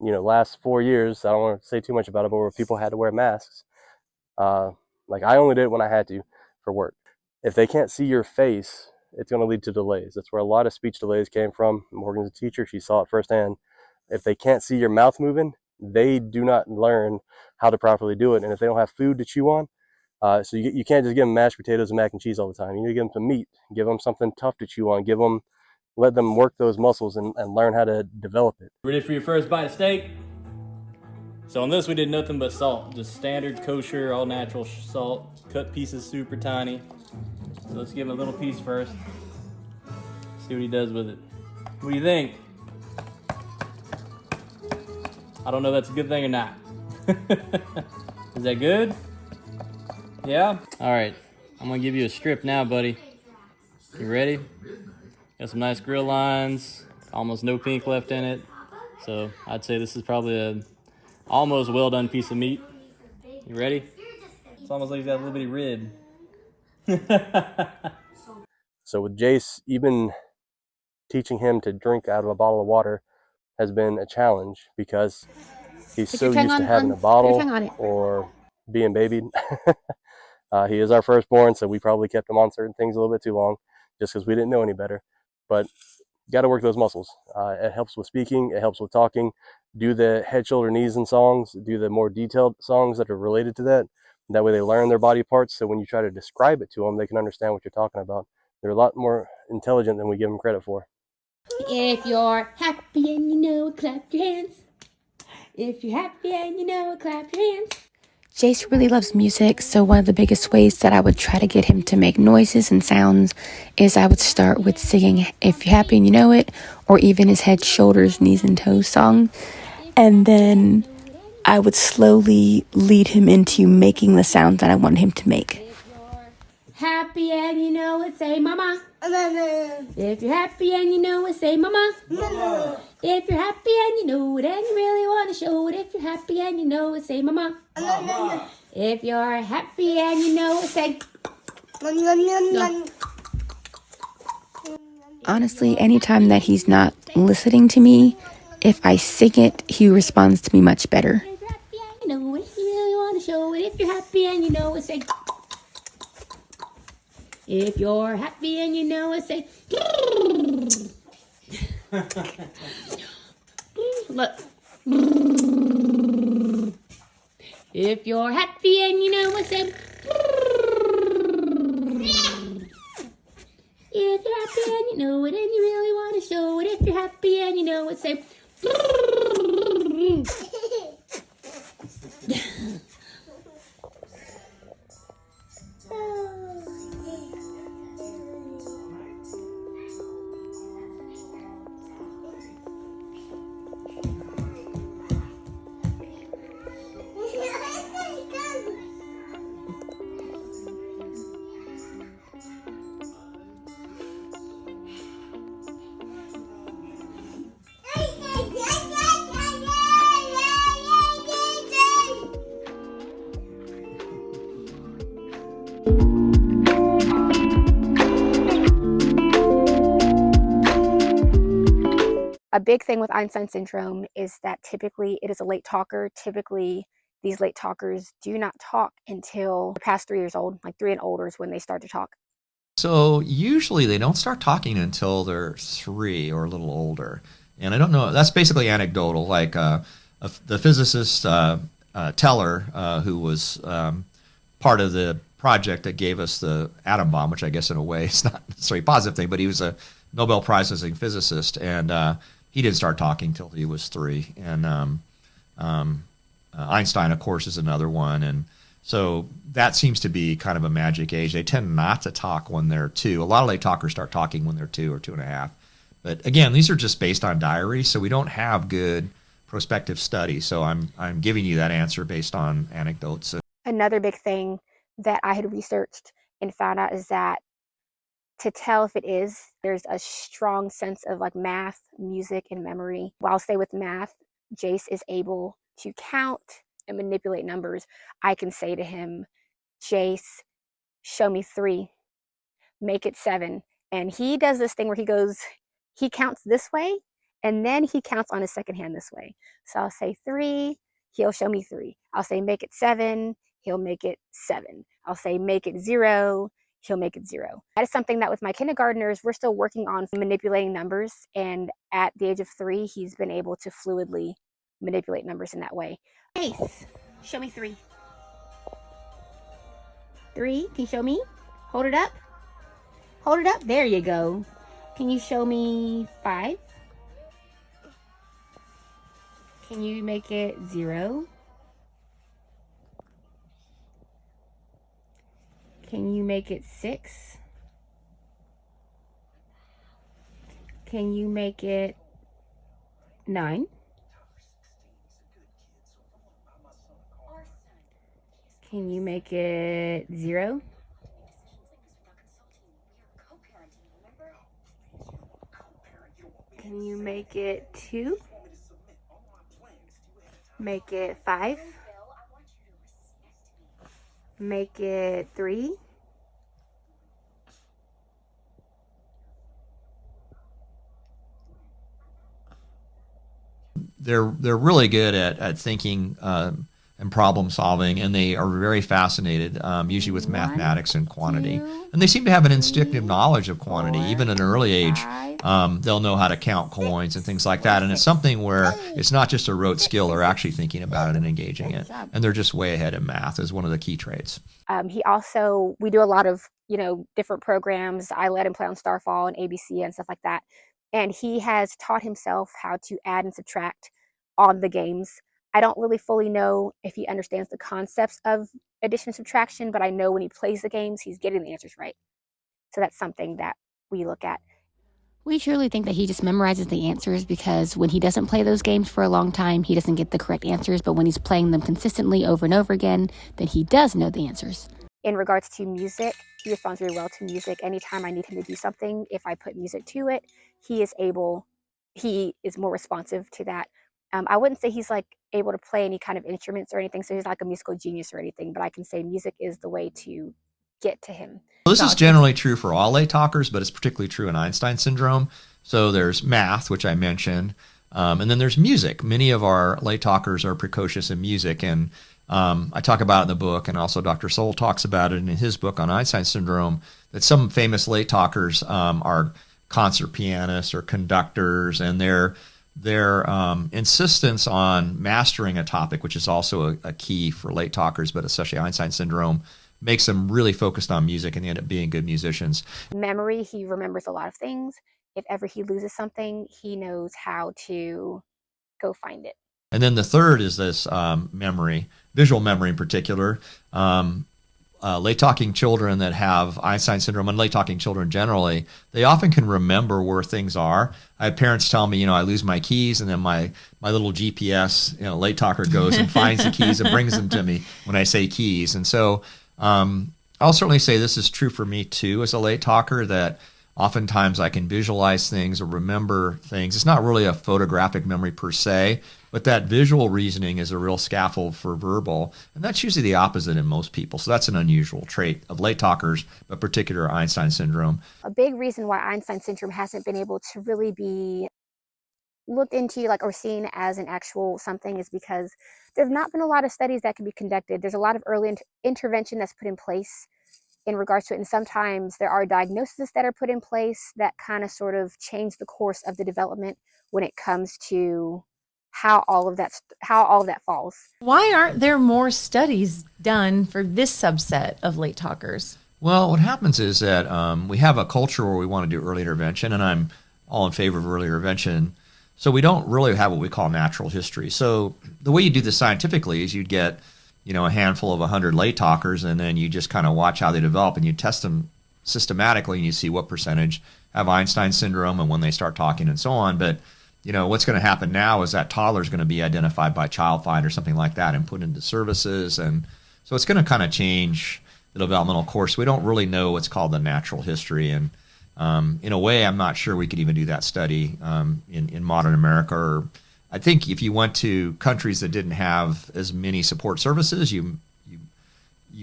last 4 years. I don't want to say too much about it, but where people had to wear masks. Like I only did it when I had to for work. If they can't see your face, it's going to lead to delays. That's where a lot of speech delays came from. Morgan's a teacher. She saw it firsthand. If they can't see your mouth moving, they do not learn how to properly do it. And if they don't have food to chew on, so you can't just give them mashed potatoes and mac and cheese all the time. You need to give them some meat, give them something tough to chew on, let them work those muscles and learn how to develop it. Ready for your first bite of steak? So on this we did nothing but salt, just standard kosher, all natural salt, cut pieces super tiny. So let's give him a little piece first. See what he does with it. What do you think? I don't know if that's a good thing or not. Is that good? Yeah? All right, I'm gonna give you a strip now, buddy. You ready? Got some nice grill lines, almost no pink left in it. So I'd say this is probably a almost well done piece of meat. You ready? It's almost like he's got a little bitty rib. So with Jace, even teaching him to drink out of a bottle of water has been a challenge because he's so used to having a bottle or being babied. He is our firstborn, so we probably kept him on certain things a little bit too long just because we didn't know any better. But you got to work those muscles. It helps with speaking. It helps with talking. Do the head, shoulder, knees and songs. Do the more detailed songs that are related to that. That way they learn their body parts, so when you try to describe it to them, they can understand what you're talking about. They're a lot more intelligent than we give them credit for. If you're happy and you know it, clap your hands. If you're happy and you know it, clap your hands. Jace really loves music, so one of the biggest ways that I would try to get him to make noises and sounds is I would start with singing If You're Happy and You Know It, or even his head, shoulders, knees, and toes song. And then I would slowly lead him into making the sounds that I wanted him to make. Happy and you know it, say mama. If you're happy and you know it, say mama. If you're happy and you know it and you really want to show it, if you're happy and you know it, say mama. If you're happy and you know it, say Honestly, anytime that he's not listening to me, if I sing it, he responds to me much better. You know it, you really want to show it. If you're happy and you know it, say. If you're happy and you know it, say. Look. If you're happy and you know it, say. If you're happy and you know it and you really want to show it. If you're happy and you know it, say. A big thing with Einstein syndrome is that typically it is a late talker. Typically, these late talkers do not talk until they're past 3 years old, like 3 and older is when they start to talk. So usually they don't start talking until they're 3 or a little older. And I don't know, that's basically anecdotal. Like the physicist Teller, who was part of the project that gave us the atom bomb, which I guess in a way is not necessarily a positive thing, but he was a Nobel Prize winning physicist, and he didn't start talking till he was 3. And Einstein, of course, is another one. And so that seems to be kind of a magic age. They tend not to talk when they're 2. A lot of late talkers start talking when they're 2 or 2.5. But again, these are just based on diaries, so we don't have good prospective studies. So I'm giving you that answer based on anecdotes. Another big thing that I had researched and found out is that to tell if it is, there's a strong sense of like math, music, and memory. While say with math, Jace is able to count and manipulate numbers. I can say to him, Jace, show me 3, make it 7. And he does this thing where he counts this way, and then he counts on his second hand this way. So I'll say 3, he'll show me 3. I'll say make it 7, he'll make it 7. I'll say make it 0, he'll make it 0. That is something that with my kindergartners, we're still working on manipulating numbers. And at the age of 3, he's been able to fluidly manipulate numbers in that way. Ace, show me 3. 3, can you show me? Hold it up. Hold it up. There you go. Can you show me 5? Can you make it 0? Can you make it 6? Can you make it 9? Can you make it 0? Can you make it 2? Make it 5? Make it 3? They're really good at thinking and problem solving, and they are very fascinated, usually with mathematics and quantity. And they seem to have an instinctive knowledge of quantity, even at an early age. They'll know how to count coins and things like that. And it's something where it's not just a rote skill; they're actually thinking about it and engaging it. And they're just way ahead in math is one of the key traits. We do a lot of different programs. I let him play on Starfall and ABC and stuff like that. And he has taught himself how to add and subtract on the games. I don't really fully know if he understands the concepts of addition and subtraction, but I know when he plays the games, he's getting the answers right. So that's something that we look at. We truly think that he just memorizes the answers because when he doesn't play those games for a long time, he doesn't get the correct answers. But when he's playing them consistently over and over again, then he does know the answers. In regards to music, he responds very well to music. Anytime I need him to do something, if I put music to it, he is more responsive to that. I wouldn't say he's like able to play any kind of instruments or anything, so he's like a musical genius or anything, but I can say music is the way to get to him. This is generally true for all late talkers, but it's particularly true in Einstein syndrome. So there's math, which I mentioned, and then there's music. Many of our late talkers are precocious in music, and I talk about it in the book, and also Dr. Soul talks about it in his book on Einstein syndrome, that some famous late talkers are concert pianists or conductors, and their insistence on mastering a topic, which is also a key for late talkers, but especially Einstein syndrome, makes them really focused on music, and they end up being good musicians. Memory, he remembers a lot of things. If ever he loses something, he knows how to go find it. And then the third is this memory, visual memory in particular. Late talking children that have Einstein syndrome, and late talking children generally, they often can remember where things are. I have parents tell me, I lose my keys, and then my little GPS, late talker goes and finds the keys and brings them to me when I say keys. And so I'll certainly say this is true for me too as a late talker, that oftentimes I can visualize things or remember things. It's not really a photographic memory per se, but that visual reasoning is a real scaffold for verbal, and that's usually the opposite in most people. So that's an unusual trait of late talkers, but particular Einstein syndrome. A big reason why Einstein syndrome hasn't been able to really be looked into or seen as an actual something is because there's not been a lot of studies that can be conducted. There's a lot of early intervention that's put in place in regards to it, and sometimes there are diagnoses that are put in place that kind of sort of change the course of the development when it comes to how all of that falls. Why aren't there more studies done for this subset of late talkers? Well, what happens is that we have a culture where we want to do early intervention, and I'm all in favor of early intervention. So we don't really have what we call natural history. So the way you do this scientifically is you'd get, a handful of 100 late talkers, and then you just kind of watch how they develop, and you test them systematically, and you see what percentage have Einstein syndrome and when they start talking and so on. But what's going to happen now is that toddler is going to be identified by Child Find or something like that and put into services, and so it's going to kind of change the developmental course. We don't really know what's called the natural history, and in a way, I'm not sure we could even do that study in modern America. Or I think if you went to countries that didn't have as many support services, you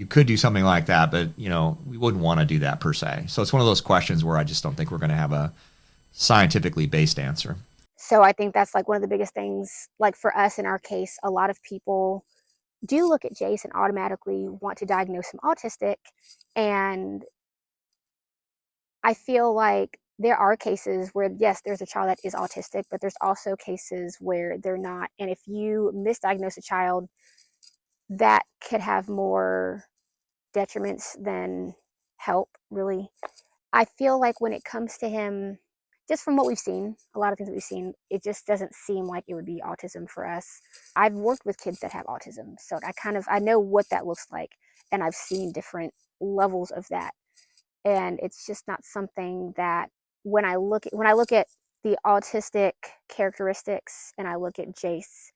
could do something like that, but we wouldn't want to do that per se. So it's one of those questions where I just don't think we're going to have a scientifically based answer. So I think that's one of the biggest things. For us in our case, a lot of people do look at Jace and automatically want to diagnose him autistic, and I feel like there are cases where, yes, there's a child that is autistic, but there's also cases where they're not. And if you misdiagnose a child, that could have more detriments than help, really. I feel like when it comes to him, just from what we've seen, a lot of things that we've seen, it just doesn't seem like it would be autism for us. I've worked with kids that have autism, so I know what that looks like, and I've seen different levels of that. And it's just not something that when I look at the autistic characteristics and I look at Jace,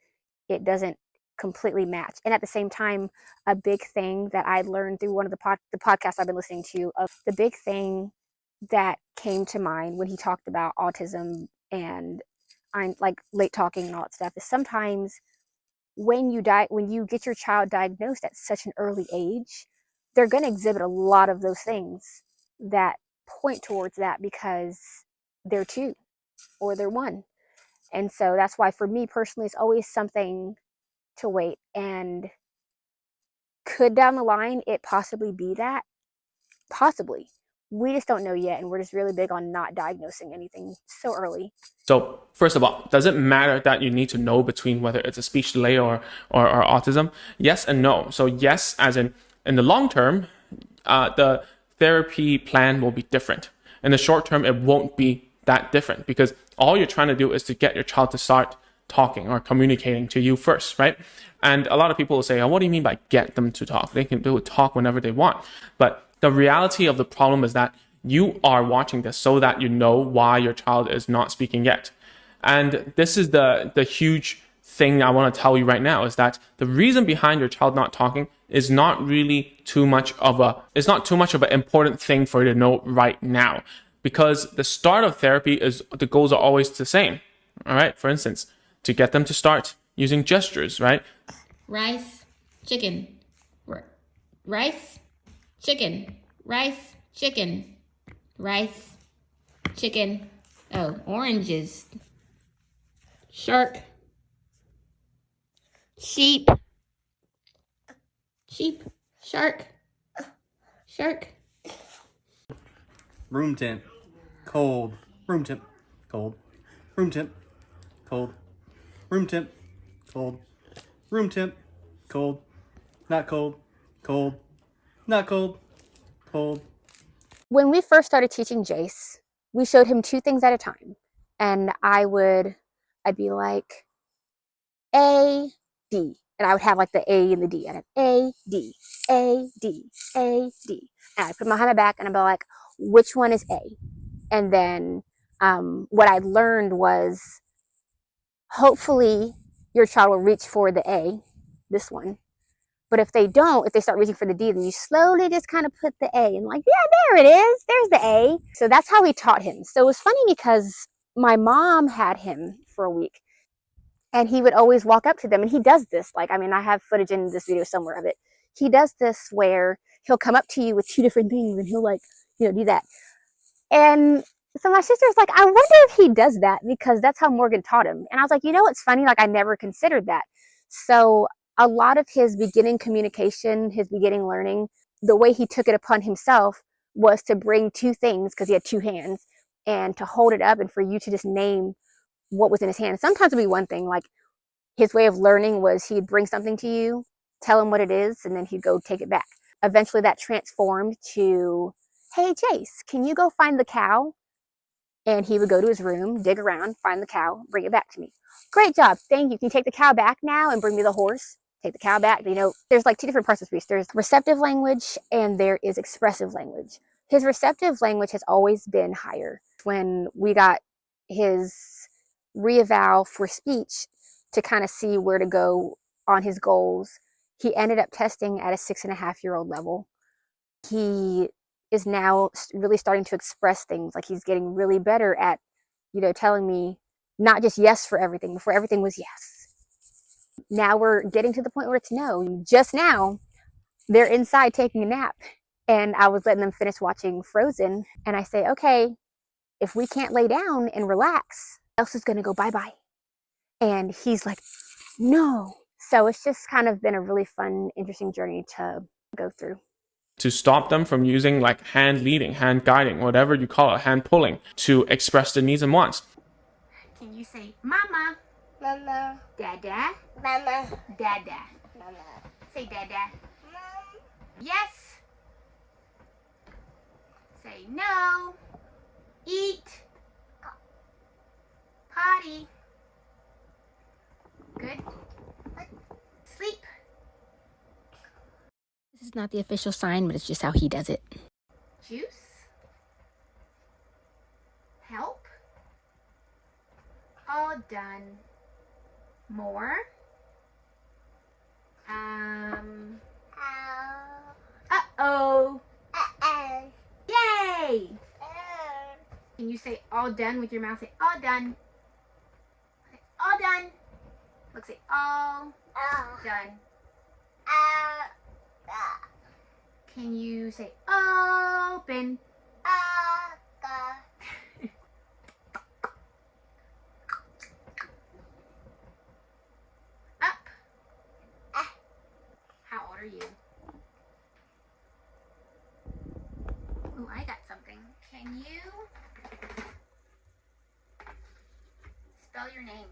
it doesn't completely match. And at the same time, a big thing that I learned through one of the podcasts I've been listening to, of the big thing that came to mind when he talked about autism and late talking and all that stuff, is sometimes when you get your child diagnosed at such an early age, they're going to exhibit a lot of those things that point towards that because they're 2 or they're 1. And so that's why for me personally, it's always something to wait. And could down the line it possibly be that? Possibly. We just don't know yet, and we're just really big on not diagnosing anything so early. So first of all, does it matter that you need to know between whether it's a speech delay or autism? Yes and no. So yes, as in the long term, the therapy plan will be different. In the short term, it won't be that different, because all you're trying to do is to get your child to start talking or communicating to you first, right? And a lot of people will say, oh, what do you mean by get them to talk? They can talk whenever they want. But the reality of the problem is that you are watching this so that you know why your child is not speaking yet. And this is the huge thing I want to tell you right now, is that the reason behind your child not talking is not really too much of an important thing for you to know right now, because the start of therapy is, the goals are always the same. All right. For instance, to get them to start using gestures, right? Rice, chicken. Rice, chicken. Rice, chicken. Rice, chicken. Oh, oranges. Shark. Sheep. Sheep. Shark. Shark. Room temp, cold. Room temp, cold. Room temp, cold. Room temp, cold. Room temp, cold. Not cold. Cold. Not cold. Cold. When we first started teaching Jace, we showed him 2 things at a time. And I'd be like, A, D. And I would have like the A and the D. I'd have A, D, A, D, A, D. And I'd put my behind my back and I'd be like, which one is A? And then what I learned was hopefully your child will reach for the A, this one. But if they don't, if they start reaching for the D, then you slowly just kind of put the A and like, yeah, there it is. There's the A. So that's how we taught him. So it was funny because my mom had him for a week and he would always walk up to them and he does this. Like, I mean, I have footage in this video somewhere of it. He does this where he'll come up to you with 2 different things and he'll like, do that. And so my sister's like, I wonder if he does that because that's how Morgan taught him. And I was like, what's funny? Like, I never considered that. So a lot of his beginning communication, his beginning learning, the way he took it upon himself was to bring 2 things because he had 2 hands and to hold it up and for you to just name what was in his hand. Sometimes it'd be one thing, like his way of learning was he'd bring something to you, tell him what it is, and then he'd go take it back. Eventually that transformed to, hey, Jace, can you go find the cow? And he would go to his room, dig around, find the cow, bring it back to me. Great job. Thank you. Can you take the cow back now and bring me the horse? Take the cow back. There's like 2 different parts of speech. There's receptive language and there is expressive language. His receptive language has always been higher. When we got his reeval for speech to kind of see where to go on his goals, he ended up testing at a 6.5-year-old level. He is now really starting to express things. Like he's getting really better at, telling me not just yes for everything. Before everything was yes. Now we're getting to the point where it's no. Just now, they're inside taking a nap. And I was letting them finish watching Frozen. And I say, okay, if we can't lay down and relax, Elsa's going to go bye-bye. And he's like, no. So it's just kind of been a really fun, interesting journey to go through. To stop them from using like hand leading, hand guiding, whatever you call it, hand pulling, to express their needs and wants. Can you say mama? Mama. Dada? Mama. Dada. Mama. Say dada. Mom. Yes. Say no. Eat. Potty. Good. Sleep. This is not the official sign, but it's just how he does it. Juice. Help. All done. More. Uh-oh. Uh-oh. Yay! Can you say all done with your mouth? Say all done. Say, all done. Look, say all done. Can you say open? Up. How old are you? Oh, I got something. Can you spell your name?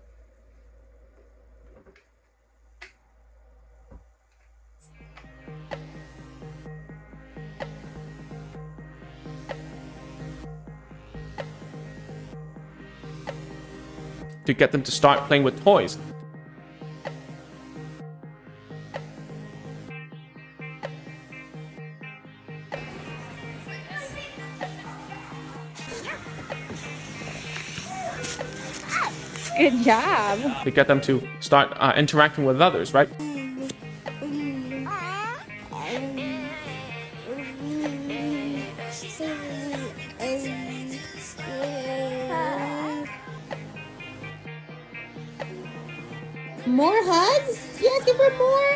To get them to start playing with toys. Good job. To get them to start interacting with others, right? More hugs? You asking for more?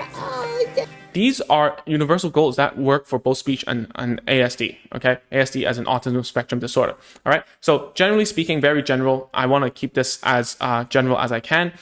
These are universal goals that work for both speech and ASD, okay? ASD as an autism spectrum disorder, all right? So generally speaking, very general. I want to keep this as general as I can.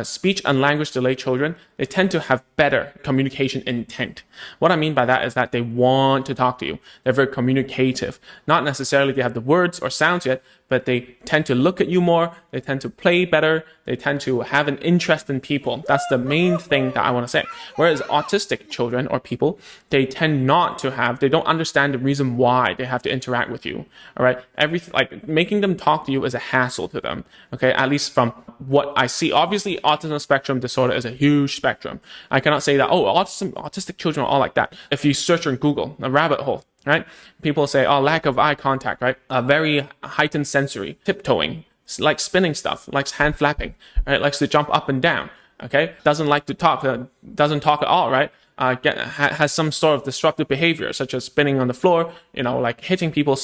Speech and language delay children, they tend to have better communication intent. What I mean by that is that they want to talk to you. They're very communicative. Not necessarily they have the words or sounds yet, but they tend to look at you more. They tend to play better. They tend to have an interest in people. That's the main thing that I want to say. Whereas autistic children or people, they tend not to have, they don't understand the reason why they have to interact with you. All right. Everything, like making them talk to you is a hassle to them. Okay. At least from what I see. Obviously, autism spectrum disorder is a huge spectrum. I cannot say that, oh, autistic children are all like that. If you search on Google, a rabbit hole, right? People say, oh, lack of eye contact, right? Very heightened sensory, tiptoeing, likes spinning stuff, likes hand flapping, right? Likes to jump up and down, okay? Doesn't like to talk, doesn't talk at all, right? Has some sort of disruptive behavior, such as spinning on the floor, like hitting people,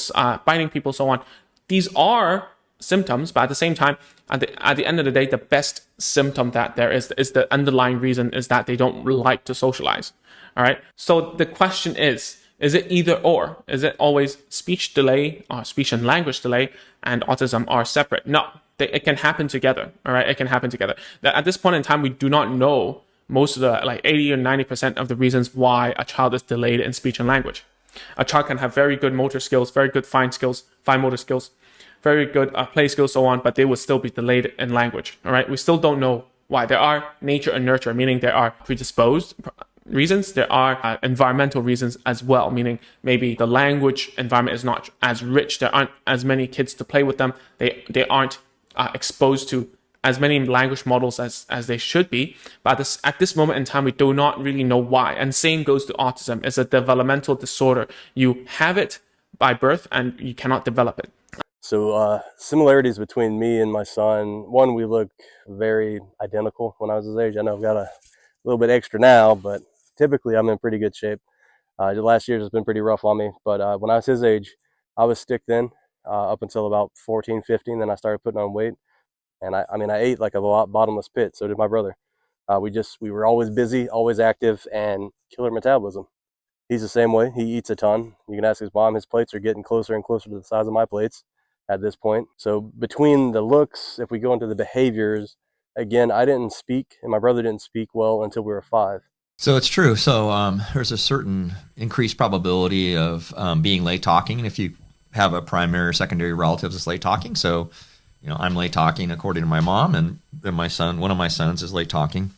biting people, so on. These are symptoms, but at the same time, at the end of the day, the best symptom that there is the underlying reason is that they don't like to socialize. All right. So the question is it either or? Is it always speech delay or speech and language delay and autism are separate? No, it can happen together. All right. It can happen together. At this point in time, we do not know most of the 80 or 90% of the reasons why a child is delayed in speech and language. A child can have very good motor skills, very good fine motor skills, very good play skills, so on, but they will still be delayed in language. All right. We still don't know why. There are nature and nurture, meaning there are predisposed reasons. There are environmental reasons as well, meaning maybe the language environment is not as rich. There aren't as many kids to play with them. They aren't exposed to as many language models as they should be. But at this moment in time, we do not really know why. And same goes to autism. It's a developmental disorder. You have it by birth and you cannot develop it. So similarities between me and my son. One, we look very identical when I was his age. I know I've got a little bit extra now, but typically I'm in pretty good shape. The last year has been pretty rough on me, but when I was his age, I was stick thin up until about 14, 15. Then I started putting on weight, and I ate like a bottomless pit. So did my brother. We were always busy, always active, and killer metabolism. He's the same way. He eats a ton. You can ask his mom. His plates are getting closer and closer to the size of my plates at this point. So between the looks, if we go into the behaviors, again, I didn't speak and my brother didn't speak well until we were 5. So it's true. So there's a certain increased probability of being late talking if you have a primary or secondary relative that's late talking. So, I'm late talking according to my mom, and then one of my sons is late talking.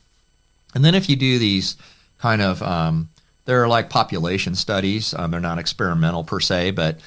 And then if you do these kind of, they're like population studies. They're not experimental per se, but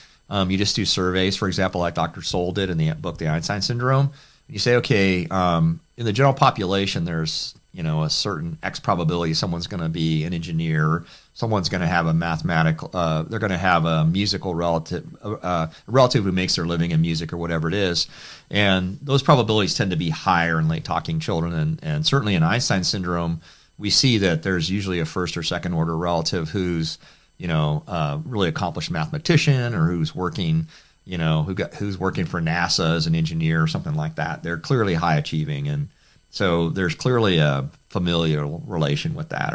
you just do surveys, for example, like Dr. Soul did in the book, The Einstein Syndrome. You say, okay, in the general population, there's, a certain X probability someone's going to be an engineer, someone's going to have a mathematical, they're going to have a musical relative, a relative who makes their living in music or whatever it is. And those probabilities tend to be higher in late talking children. And certainly in Einstein Syndrome, we see that there's usually a first or second order relative who's, really accomplished mathematician or who's working, who's working for NASA as an engineer or something like that. They're clearly high achieving. And so there's clearly a familial relation with that,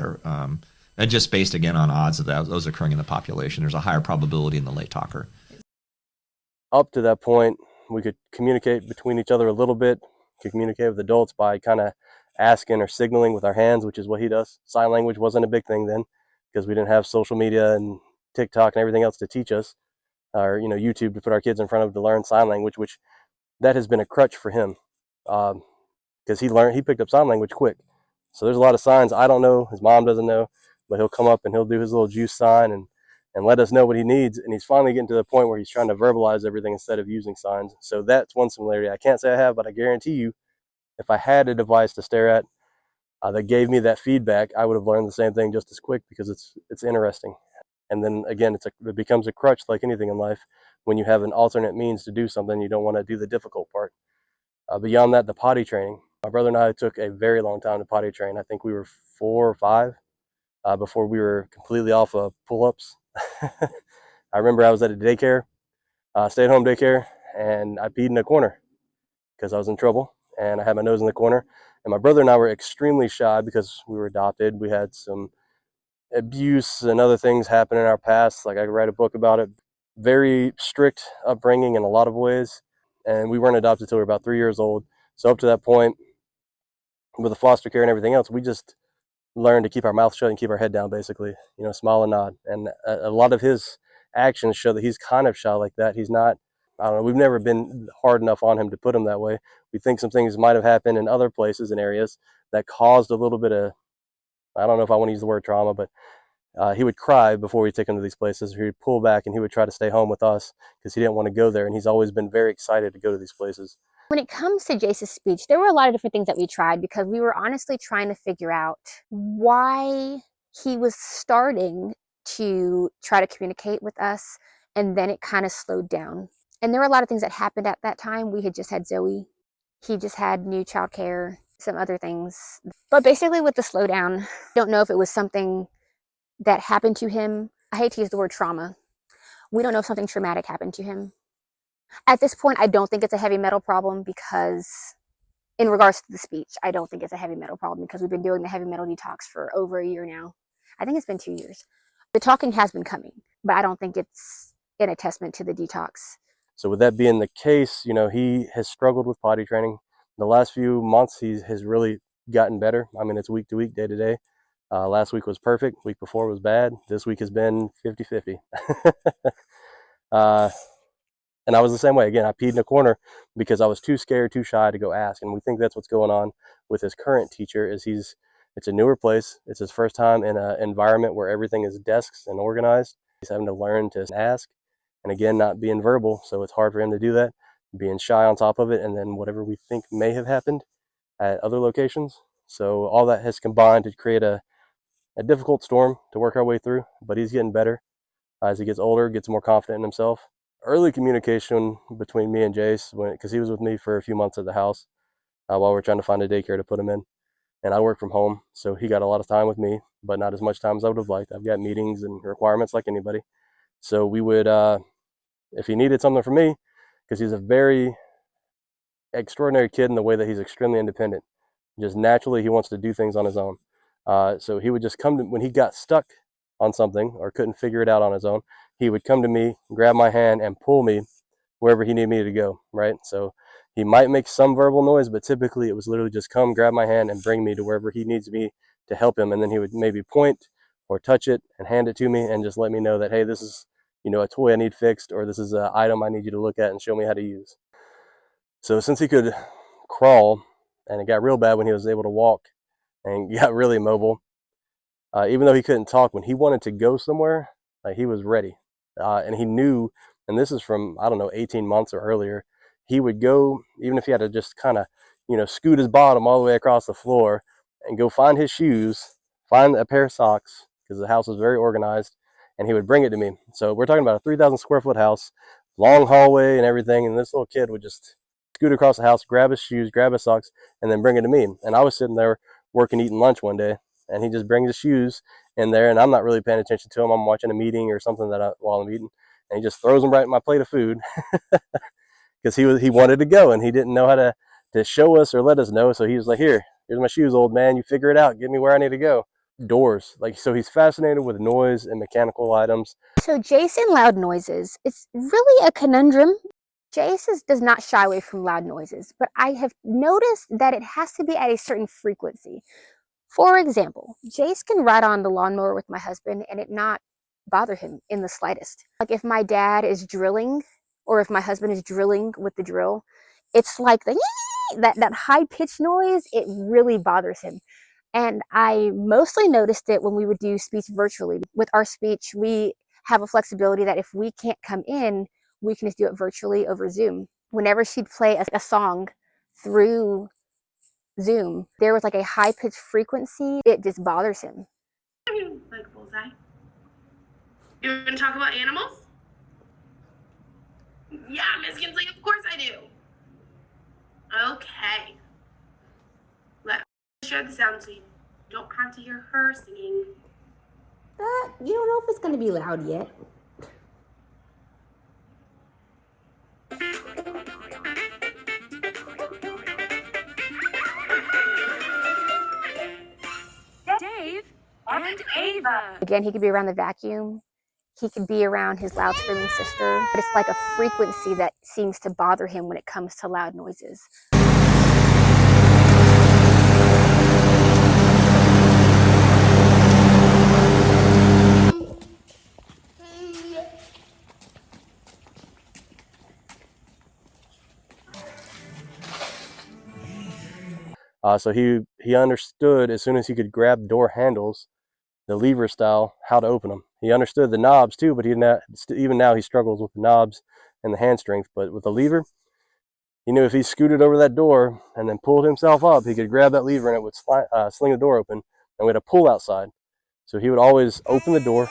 and just based again on odds of those occurring in the population, there's a higher probability in the late talker. Up to that point, we could communicate between each other a little bit, could communicate with adults by kind of asking or signaling with our hands, which is what he does. Sign language wasn't a big thing then because we didn't have social media and TikTok and everything else to teach us, or YouTube to put our kids in front of to learn sign language, which that has been a crutch for him. Because he picked up sign language quick. So there's a lot of signs I don't know, his mom doesn't know, but he'll come up and he'll do his little juice sign and let us know what he needs. And he's finally getting to the point where he's trying to verbalize everything instead of using signs. So that's one similarity. I can't say I have, but I guarantee you, if I had a device to stare at that gave me that feedback, I would have learned the same thing just as quick because it's interesting. And then again, it becomes a crutch like anything in life. When you have an alternate means to do something, you don't want to do the difficult part. Beyond that, the potty training. My brother and I took a very long time to potty train. I think we were 4 or 5 before we were completely off of pull-ups. I remember I was at a daycare, stay-at-home daycare, and I peed in a corner because I was in trouble, and I had my nose in the corner. And my brother and I were extremely shy because we were adopted. We had some abuse and other things happen in our past. Like I could write a book about it. Very strict upbringing in a lot of ways. And we weren't adopted until we were about 3 years old. So up to that point, with the foster care and everything else, we just learned to keep our mouth shut and keep our head down, basically, smile and nod. And a lot of his actions show that he's kind of shy like that. He's not, I don't know, we've never been hard enough on him to put him that way. We think some things might have happened in other places and areas that caused a little bit of, I don't know if I want to use the word trauma, but he would cry before we take him to these places. He would pull back and he would try to stay home with us because he didn't want to go there. And he's always been very excited to go to these places. When it comes to Jace's speech, there were a lot of different things that we tried because we were honestly trying to figure out why he was starting to try to communicate with us, and then it kind of slowed down. And there were a lot of things that happened at that time. We had just had Zoe. He just had new childcare, some other things. But basically with the slowdown, I don't know if it was something that happened to him. I hate to use the word trauma. We don't know if something traumatic happened to him. At this point, I don't think it's a heavy metal problem because, in regards to the speech, I don't think it's a heavy metal problem because we've been doing the heavy metal detox for over a year now. I think it's been 2 years. The talking has been coming, but I don't think it's an attestament to the detox. So with that being the case, he has struggled with potty training. The last few months, he has really gotten better. I mean, it's week to week, day to day. Last week was perfect. Week before was bad. This week has been 50-50. And I was the same way. Again, I peed in a corner because I was too scared, too shy to go ask. And we think that's what's going on with his current teacher is it's a newer place. It's his first time in an environment where everything is desks and organized. He's having to learn to ask. And again, not being verbal. So it's hard for him to do that, being shy on top of it. And then whatever we think may have happened at other locations. So all that has combined to create a difficult storm to work our way through. But he's getting better as he gets older, gets more confident in himself. Early communication between me and Jace, because he was with me for a few months at the house while we were trying to find a daycare to put him in. And I work from home, so he got a lot of time with me, but not as much time as I would have liked. I've got meetings and requirements like anybody. So we would, if he needed something from me, because he's a very extraordinary kid in the way that he's extremely independent. Just naturally, he wants to do things on his own. So he would just come to, when he got stuck on something or couldn't figure it out on his own, he would come to me, grab my hand, and pull me wherever he needed me to go, right? So he might make some verbal noise, but typically it was literally just come, grab my hand, and bring me to wherever he needs me to help him. And then he would maybe point or touch it and hand it to me and just let me know that, hey, this is, a toy I need fixed, or this is an item I need you to look at and show me how to use. So since he could crawl, and it got real bad when he was able to walk and got really mobile, even though he couldn't talk, when he wanted to go somewhere, he was ready. And he knew, and this is from, 18 months or earlier, he would go, even if he had to just kind of, scoot his bottom all the way across the floor and go find his shoes, find a pair of socks, because the house was very organized, and he would bring it to me. So we're talking about a 3,000 square foot house, long hallway and everything, and this little kid would just scoot across the house, grab his shoes, grab his socks, and then bring it to me. And I was sitting there working, eating lunch one day, and he just brings his shoes in there, and I'm not really paying attention to him. I'm watching a meeting or something while I'm eating, and he just throws them right in my plate of food because he wanted to go, and he didn't know how to show us or let us know. So he was like, here's my shoes, old man. You figure it out. Get me where I need to go. Doors. So he's fascinated with noise and mechanical items. So Jace and loud noises, it's really a conundrum. Jace does not shy away from loud noises, but I have noticed that it has to be at a certain frequency. For example, Jace can ride on the lawnmower with my husband and it not bother him in the slightest. Like if my dad is drilling or if my husband is drilling with the drill, it's like that high-pitched noise, it really bothers him. And I mostly noticed it when we would do speech virtually. With our speech, we have a flexibility that if we can't come in, we can just do it virtually over Zoom. Whenever she'd play a song through Zoom, there was like a high-pitched frequency. It just bothers him. Like bullseye. You want to talk about animals? Yeah, Miss Kinsley, of course I do. Okay. Let's share the sound so you don't have to hear her singing. You don't know if it's going to be loud yet. Dave, And Ava. Again, he could be around the vacuum. He could be around his loud screaming sister. But it's like a frequency that seems to bother him when it comes to loud noises. So he understood as soon as he could grab door handles, the lever style, how to open them. He understood the knobs too, but even now he struggles with the knobs and the hand strength. But with the lever, he knew if he scooted over that door and then pulled himself up, he could grab that lever and it would sling the door open, and we had a pull outside. So he would always open the door,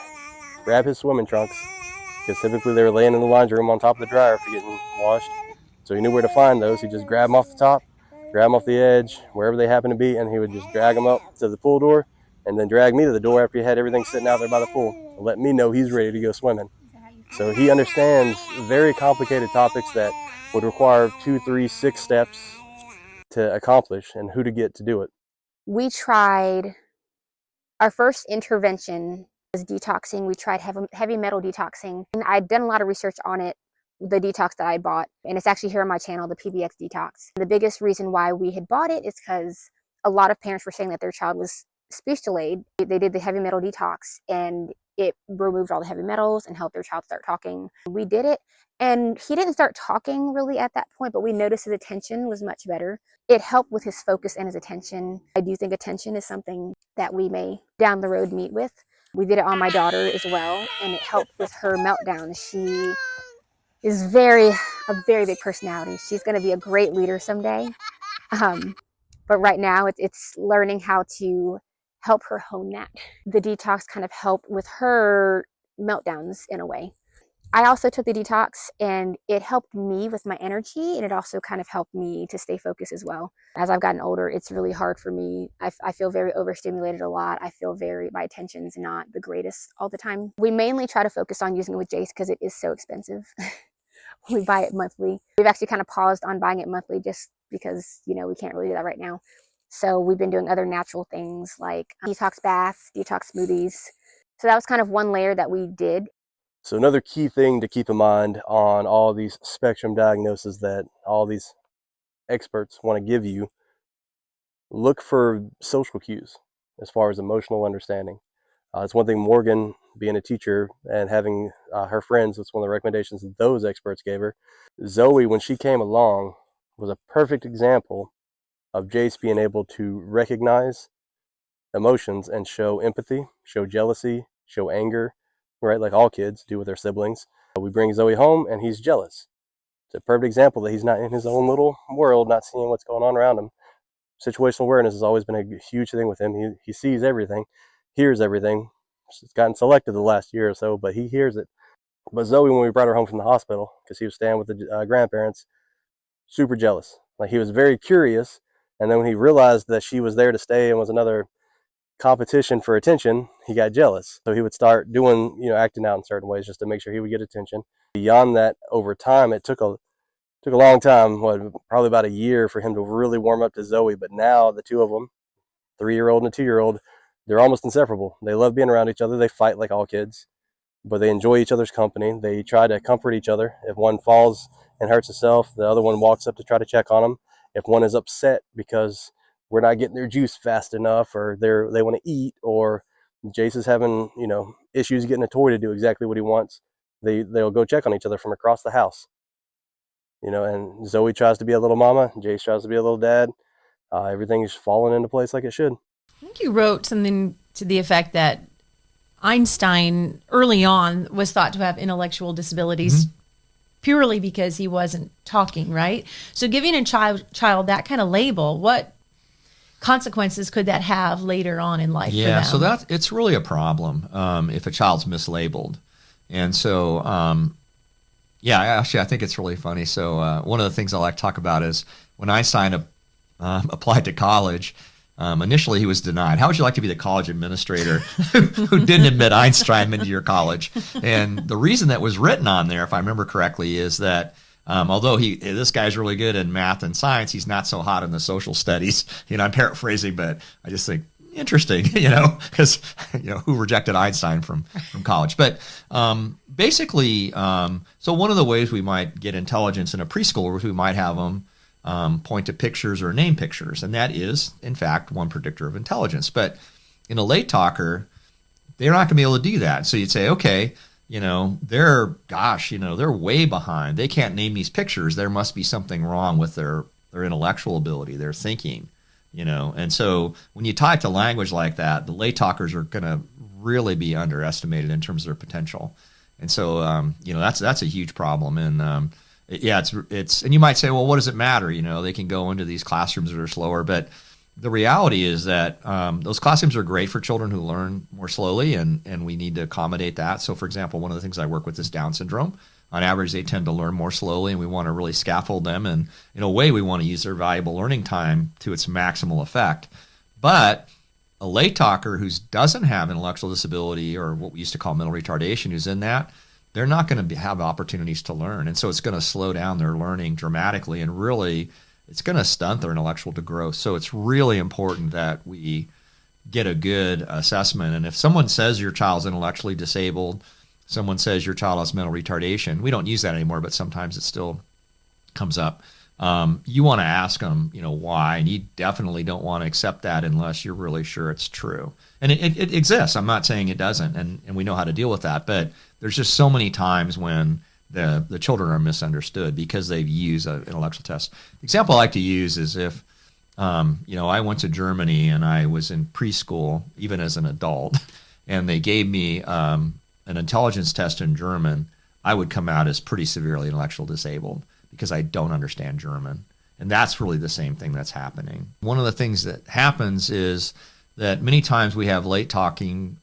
grab his swimming trunks, because typically they were laying in the laundry room on top of the dryer for getting washed. So he knew where to find those. He'd just grab them off the top, grab them off the edge, wherever they happened to be, and he would just drag them up to the pool door and then drag me to the door after he had everything sitting out there by the pool and let me know he's ready to go swimming. So he understands very complicated topics that would require 2, 3, 6 steps to accomplish and who to get to do it. We tried, our first intervention was detoxing. We tried heavy metal detoxing. And I'd done a lot of research on it, the detox that I bought, and it's actually here on my channel, the PBX Detox. The biggest reason why we had bought it is because a lot of parents were saying that their child was speech delayed. They did the heavy metal detox and it removed all the heavy metals and helped their child start talking. We did it and he didn't start talking really at that point, but we noticed his attention was much better. It helped with his focus and his attention. I do think attention is something that we may down the road meet with. We did it on my daughter as well, and it helped with her meltdowns. She is a very big personality. She's going to be a great leader someday. But right now it's learning how to help her hone that. The detox kind of helped with her meltdowns in a way. I also took the detox and it helped me with my energy, and it also kind of helped me to stay focused as well. As I've gotten older, it's really hard for me. I feel very overstimulated a lot. I feel my attention's not the greatest all the time. We mainly try to focus on using it with Jace because it is so expensive. We buy it monthly. We've actually kind of paused on buying it monthly just because, we can't really do that right now. So we've been doing other natural things like detox baths, detox smoothies. So that was kind of one layer that we did. So another key thing to keep in mind on all these spectrum diagnoses that all these experts want to give you, look for social cues as far as emotional understanding. It's one thing Morgan, being a teacher and having her friends, it's one of the recommendations that those experts gave her. Zoe, when she came along, was a perfect example of Jace being able to recognize emotions and show empathy, show jealousy, show anger, right? Like all kids do with their siblings. We bring Zoe home and he's jealous. It's a perfect example that he's not in his own little world, not seeing what's going on around him. Situational awareness has always been a huge thing with him. He sees everything, hears everything. It's gotten selective the last year or so, but he hears it. But Zoe, when we brought her home from the hospital, because he was staying with the grandparents, super jealous. Like, he was very curious, and then when he realized that she was there to stay and was another competition for attention, he got jealous. So he would start doing, acting out in certain ways just to make sure he would get attention. Beyond that, over time, it took a long time, probably about a year for him to really warm up to Zoe. But now the two of them, 3-year-old and a 2-year-old, they're almost inseparable. They love being around each other. They fight like all kids, but they enjoy each other's company. They try to comfort each other. If one falls and hurts himself, the other one walks up to try to check on him. If one is upset because we're not getting their juice fast enough, or they want to eat, or Jace is having, issues getting a toy to do exactly what he wants, they'll go check on each other from across the house. And Zoe tries to be a little mama, Jace tries to be a little dad. Everything's falling into place like it should. I think you wrote something to the effect that Einstein early on was thought to have intellectual disabilities purely because he wasn't talking, right? So giving a child that kind of label, what consequences could that have later on in life for them? So it's really a problem if a child's mislabeled. And so, actually, I think it's really funny. So one of the things I like to talk about is when Einstein applied to college, initially he was denied. How would you like to be the college administrator who didn't admit Einstein into your college? And the reason that was written on there, if I remember correctly, is that although this guy's really good in math and science, he's not so hot in the social studies. I'm paraphrasing, but I just think, interesting, because who rejected Einstein from college? But basically, so one of the ways we might get intelligence in a preschooler is we might have them point to pictures or name pictures, and that is, in fact, one predictor of intelligence. But in a late talker, they're not going to be able to do that. So you'd say, okay, they're way behind. They can't name these pictures. There must be something wrong with their intellectual ability, their thinking, And so when you tie it to language like that, the late talkers are going to really be underestimated in terms of their potential. And so, that's a huge problem. And it's and you might say, well, what does it matter? They can go into these classrooms that are slower, but the reality is that those classrooms are great for children who learn more slowly, and we need to accommodate that. So, for example, one of the things I work with is Down syndrome. On average, they tend to learn more slowly, and we want to really scaffold them. And in a way, we want to use their valuable learning time to its maximal effect. But a late talker who doesn't have intellectual disability or what we used to call mental retardation, who's in that, they're not going to have opportunities to learn. And so it's going to slow down their learning dramatically, and really it's going to stunt their intellectual growth. So it's really important that we get a good assessment. And if someone says your child's intellectually disabled, someone says your child has mental retardation, we don't use that anymore, but sometimes it still comes up. You want to ask them, why, and you definitely don't want to accept that unless you're really sure it's true. And it exists. I'm not saying it doesn't, and we know how to deal with that, but there's just so many times when the children are misunderstood because they've used an intellectual test. The example I like to use is if, I went to Germany and I was in preschool, even as an adult, and they gave me an intelligence test in German, I would come out as pretty severely intellectually disabled because I don't understand German. And that's really the same thing that's happening. One of the things that happens is that many times we have late talking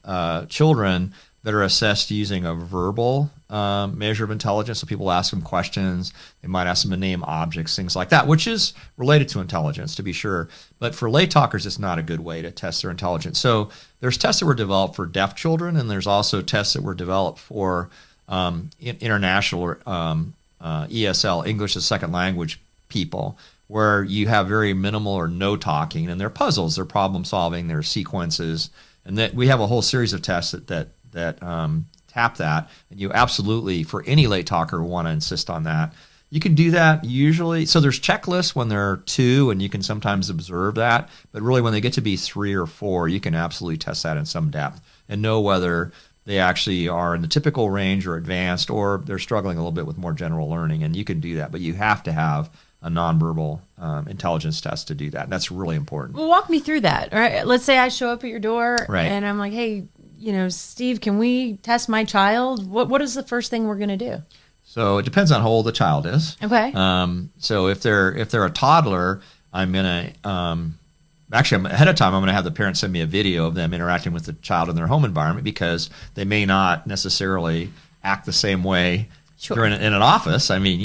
children that are assessed using a verbal measure of intelligence. So people ask them questions. They might ask them to name objects, things like that, which is related to intelligence, to be sure. But for late talkers, it's not a good way to test their intelligence. So there's tests that were developed for deaf children, and there's also tests that were developed for international ESL, English as Second Language people, where you have very minimal or no talking, and they're puzzles, they're problem solving, they're sequences, and that we have a whole series of tests that tap that, and you absolutely, for any late talker, want to insist on that. You can do that usually. So there's checklists when they're 2, and you can sometimes observe that. But really, when they get to be 3 or 4, you can absolutely test that in some depth and know whether they actually are in the typical range or advanced, or they're struggling a little bit with more general learning. And you can do that, but you have to have a nonverbal intelligence test to do that. That's really important. Well, walk me through that. All right. Let's say I show up at your door, right, and I'm like, hey, Steve, can we test my child? What is the first thing we're going to do? So it depends on how old the child is. Okay. So if they're a toddler, I'm going to actually ahead of time I'm going to have the parents send me a video of them interacting with the child in their home environment, because they may not necessarily act the same way. Sure. In an office. I mean,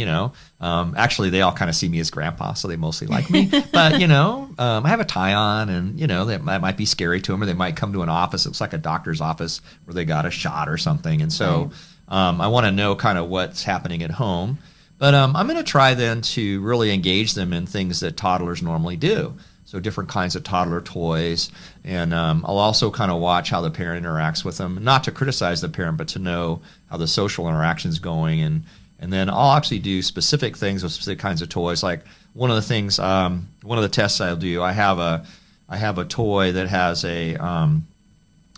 actually they all kind of see me as grandpa, so they mostly like me. But, I have a tie on, and, that might be scary to them, or they might come to an office. It looks like a doctor's office where they got a shot or something. And so I want to know kind of what's happening at home. But I'm going to try then to really engage them in things that toddlers normally do. So different kinds of toddler toys. And I'll also kind of watch how the parent interacts with them, not to criticize the parent, but to know how the social interaction's going. And then I'll actually do specific things with specific kinds of toys. Like one of the things, one of the tests I'll do, I have a toy that has a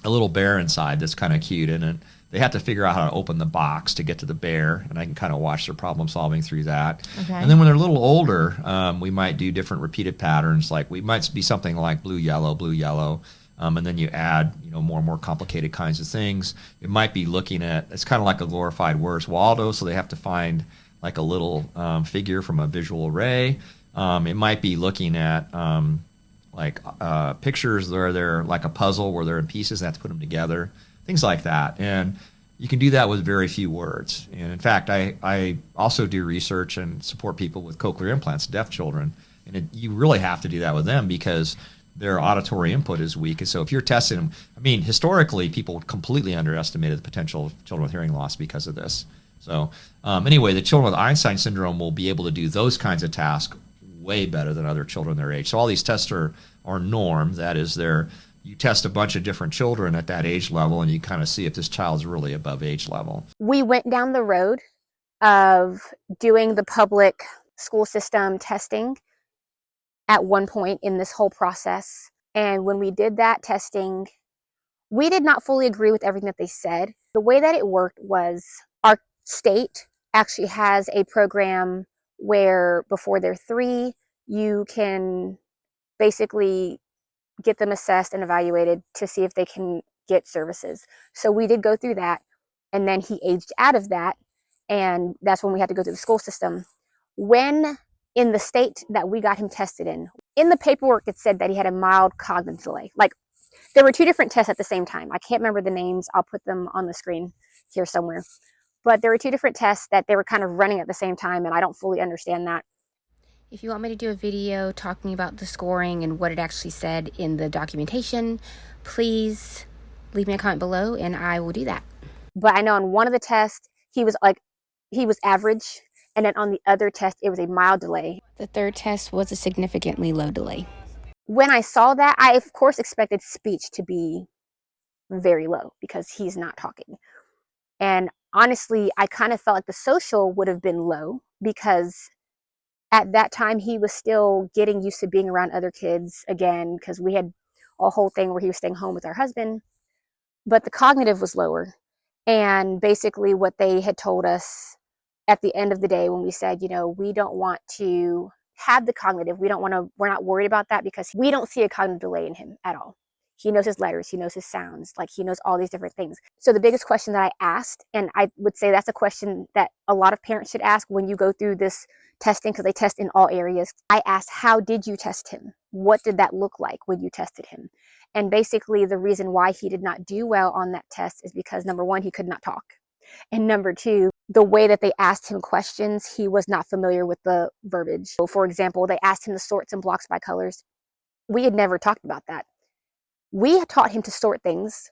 little bear inside that's kind of cute, and they have to figure out how to open the box to get to the bear, and I can kind of watch their problem solving through that. Okay. And then when they're a little older, we might do different repeated patterns. Like we might be something like blue, yellow, and then you add more and more complicated kinds of things. It might be looking at, it's kind of like a glorified Where's Waldo, so they have to find like a little figure from a visual array. It might be looking at pictures where they're like a puzzle where they're in pieces and have to put them together. Things like that. And you can do that with very few words. And in fact, I also do research and support people with cochlear implants, deaf children. And you really have to do that with them because their auditory input is weak. And so if you're testing them, I mean, historically, people completely underestimated the potential of children with hearing loss because of this. So anyway, the children with Einstein syndrome will be able to do those kinds of tasks way better than other children their age. So all these tests are norm. That is, they're you test a bunch of different children at that age level and you kind of see if this child's really above age level. We went down the road of doing the public school system testing at one point in this whole process. And when we did that testing, we did not fully agree with everything that they said. The way that it worked was our state actually has a program where before they're 3, you can basically get them assessed and evaluated to see if they can get services. So we did go through that, and then he aged out of that, and that's when we had to go through the school system. When in the state that we got him tested in the paperwork it said that he had a mild cognitive delay. Like, there were 2 different tests at the same time. I can't remember the names. I'll put them on the screen here somewhere. But there were 2 different tests that they were kind of running at the same time, and I don't fully understand that. If you want me to do a video talking about the scoring and what it actually said in the documentation, please leave me a comment below and I will do that. But I know on one of the tests, he was average. And then on the other test, it was a mild delay. The third test was a significantly low delay. When I saw that, I of course expected speech to be very low because he's not talking. And honestly, I kind of felt like the social would have been low because at that time he was still getting used to being around other kids again, because we had a whole thing where he was staying home with our husband. But the cognitive was lower. And basically what they had told us at the end of the day when we said, we don't want to have the cognitive, we're not worried about that because we don't see a cognitive delay in him at all. He knows his letters, he knows his sounds, like he knows all these different things. So the biggest question that I asked, and I would say that's a question that a lot of parents should ask when you go through this testing, because they test in all areas. I asked, how did you test him? What did that look like when you tested him? And basically the reason why he did not do well on that test is because, number 1, he could not talk. And number 2, the way that they asked him questions, he was not familiar with the verbiage. So for example, they asked him to sort some blocks by colors. We had never talked about that. We had taught him to sort things,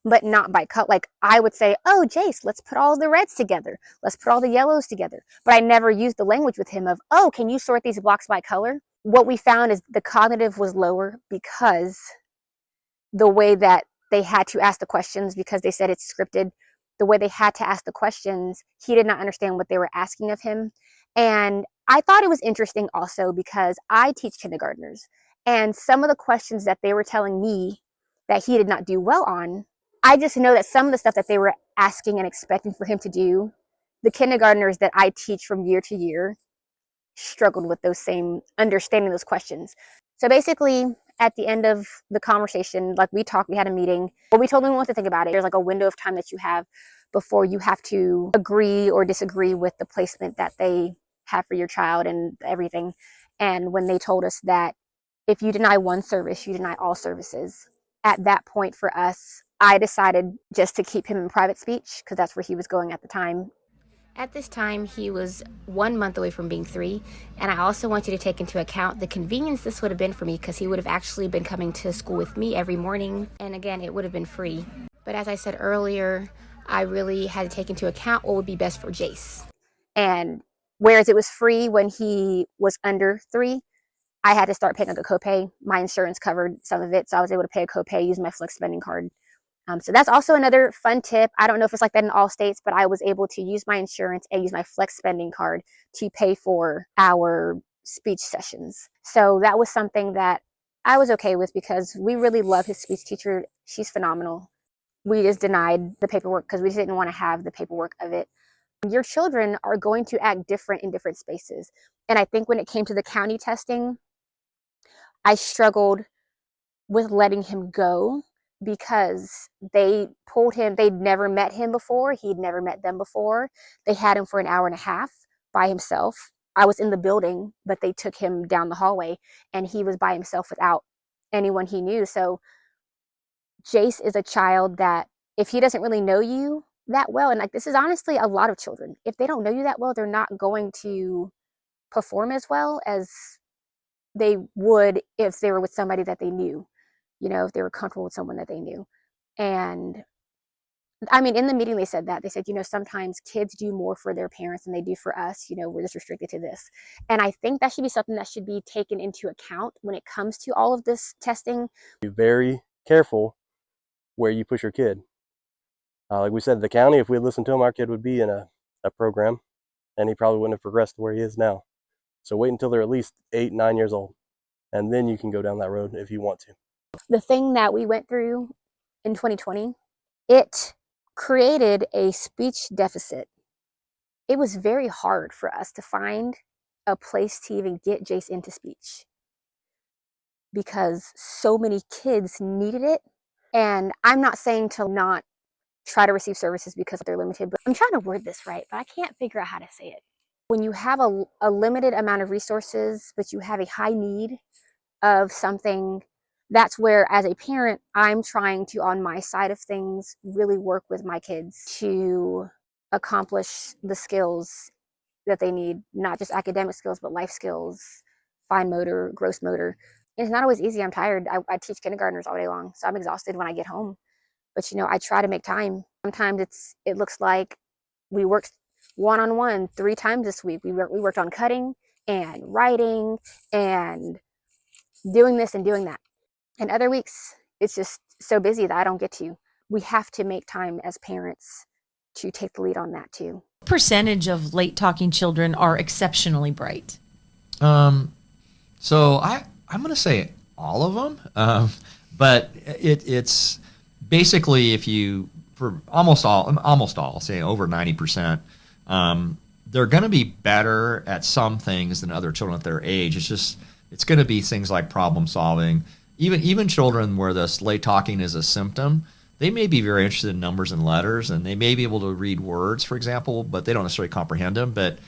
but not by color. Like I would say, oh, Jace, let's put all the reds together. Let's put all the yellows together. But I never used the language with him of, oh, can you sort these blocks by color? What we found is the cognitive was lower because the way that they had to ask the questions, because they said it's scripted, the way they had to ask the questions, he did not understand what they were asking of him. And I thought it was interesting also because I teach kindergartners, and some of the questions that they were telling me that he did not do well on, I just know that some of the stuff that they were asking and expecting for him to do, the kindergartners that I teach from year to year struggled with those same understanding those questions. So basically, at the end of the conversation, like we had a meeting where we told them what to think about it. There's like a window of time that you have before you have to agree or disagree with the placement that they have for your child and everything. And when they told us that if you deny one service, you deny all services, at that point for us, I decided just to keep him in private speech because that's where he was going at the time. At this time, he was 1 month away from being 3, and I also want you to take into account the convenience this would have been for me because he would have actually been coming to school with me every morning, and again, it would have been free. But as I said earlier, I really had to take into account what would be best for Jace. And whereas it was free when he was under 3, I had to start paying like a copay. My insurance covered some of it, so I was able to pay a copay, use my flex spending card. So that's also another fun tip. I don't know if it's like that in all states, but I was able to use my insurance and use my flex spending card to pay for our speech sessions. So that was something that I was okay with because we really love his speech teacher. She's phenomenal. We just denied the paperwork because we just didn't want to have the paperwork of it. Your children are going to act different in different spaces. And I think when it came to the county testing, I struggled with letting him go because they pulled him. They'd never met him before. He'd never met them before. They had him for an hour and a half by himself. I was in the building, but they took him down the hallway and he was by himself without anyone he knew. So Jace is a child that if he doesn't really know you that well, and like this is honestly a lot of children, if they don't know you that well, they're not going to perform as well as they would if they were with somebody that they knew, if they were comfortable with someone that they knew. And I mean, in the meeting, they said that. They said, sometimes kids do more for their parents than they do for us. We're just restricted to this. And I think that should be something that should be taken into account when it comes to all of this testing. Be very careful where you push your kid. Like we said, the county, if we had listened to him, our kid would be in a program, and he probably wouldn't have progressed to where he is now. So wait until they're at least 8, 9 years old, and then you can go down that road if you want to. The thing that we went through in 2020, it created a speech deficit. It was very hard for us to find a place to even get Jace into speech because so many kids needed it. And I'm not saying to not try to receive services because they're limited, but I'm trying to word this right, but I can't figure out how to say it. When you have a limited amount of resources, but you have a high need of something, that's where, as a parent, I'm trying to, on my side of things, really work with my kids to accomplish the skills that they need, not just academic skills, but life skills, fine motor, gross motor. And it's not always easy. I'm tired. I teach kindergartners all day long, so I'm exhausted when I get home. But, I try to make time. Sometimes it looks like we worked one-on-one 3 times this week. We worked on cutting and writing and doing this and doing that. And other weeks, it's just so busy that I don't get to. We have to make time as parents to take the lead on that too. Percentage of late talking children are exceptionally bright? So I'm going to say all of them, but it's basically for almost all, say over 90%, they're going to be better at some things than other children at their age. It's going to be things like problem solving. Even children where this late talking is a symptom, they may be very interested in numbers and letters, and they may be able to read words, for example, but they don't necessarily comprehend them. But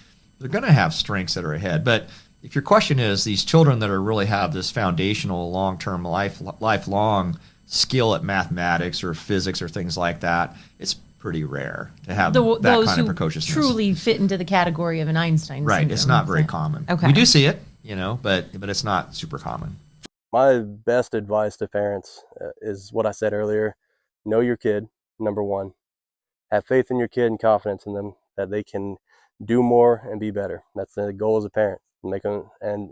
they're going to have strengths that are ahead. But if your question is these children that really have this foundational, long-term, lifelong skill at mathematics or physics or things like that, it's pretty rare to have that kind of precociousness. Truly fit into the category of an Einstein syndrome. Right, it's not very common. Okay. We do see it, but it's not super common. My best advice to parents is what I said earlier. Know your kid, number one. Have faith in your kid and confidence in them that they can do more and be better. That's the goal as a parent. And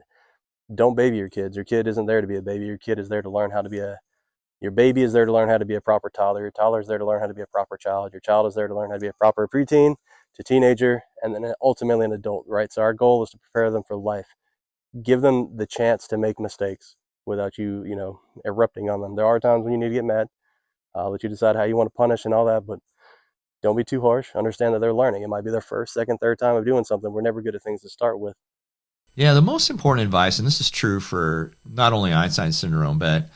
don't baby your kids. Your kid isn't there to be a baby. Your kid is there to learn how to be your baby is there to learn how to be a proper toddler. Your toddler is there to learn how to be a proper child. Your child is there to learn how to be a proper preteen to teenager and then ultimately an adult, right? So our goal is to prepare them for life. Give them the chance to make mistakes without you, erupting on them. There are times when you need to get mad. I'll let you decide how you want to punish and all that, but don't be too harsh. Understand that they're learning. It might be their first, second, third time of doing something. We're never good at things to start with. Yeah, the most important advice, and this is true for not only Einstein syndrome, but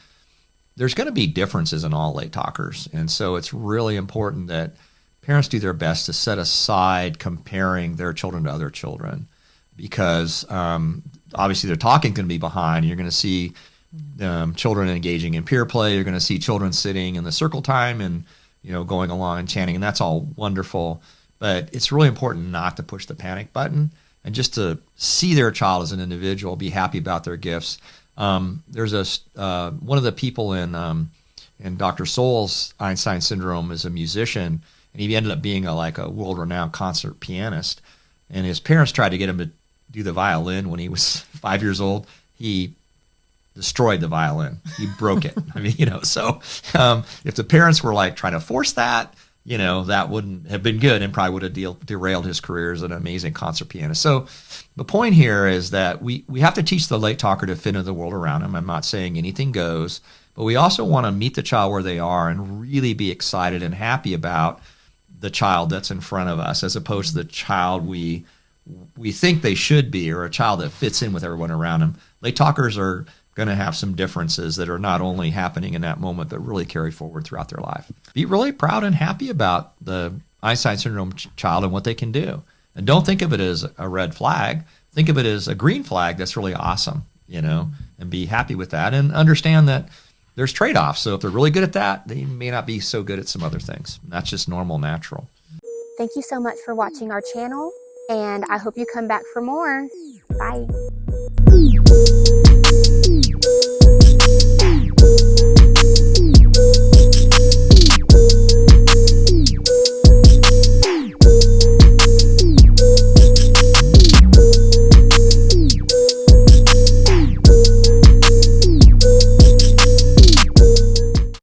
there's going to be differences in all late talkers. And so it's really important that parents do their best to set aside comparing their children to other children because obviously their talking can be behind. You're going to see children engaging in peer play. You're going to see children sitting in the circle time and going along and chanting, and that's all wonderful. But it's really important not to push the panic button and just to see their child as an individual, be happy about their gifts. There's one of the people in Dr. Soul's Einstein Syndrome is a musician, and he ended up being a world-renowned concert pianist. And his parents tried to get him to do the violin when he was 5 years old. He destroyed the violin. He broke it. I mean, so if the parents were trying to force that, that wouldn't have been good and probably would have derailed his career as an amazing concert pianist. So the point here is that we have to teach the late talker to fit into the world around him. I'm not saying anything goes, but we also want to meet the child where they are and really be excited and happy about the child that's in front of us as opposed to the child we think they should be or a child that fits in with everyone around them. Late talkers are going to have some differences that are not only happening in that moment, but really carry forward throughout their life. Be really proud and happy about the Einstein Syndrome child and what they can do. And don't think of it as a red flag. Think of it as a green flag that's really awesome, and be happy with that and understand that there's trade-offs. So if they're really good at that, they may not be so good at some other things. That's just normal, natural. Thank you so much for watching our channel, and I hope you come back for more. Bye.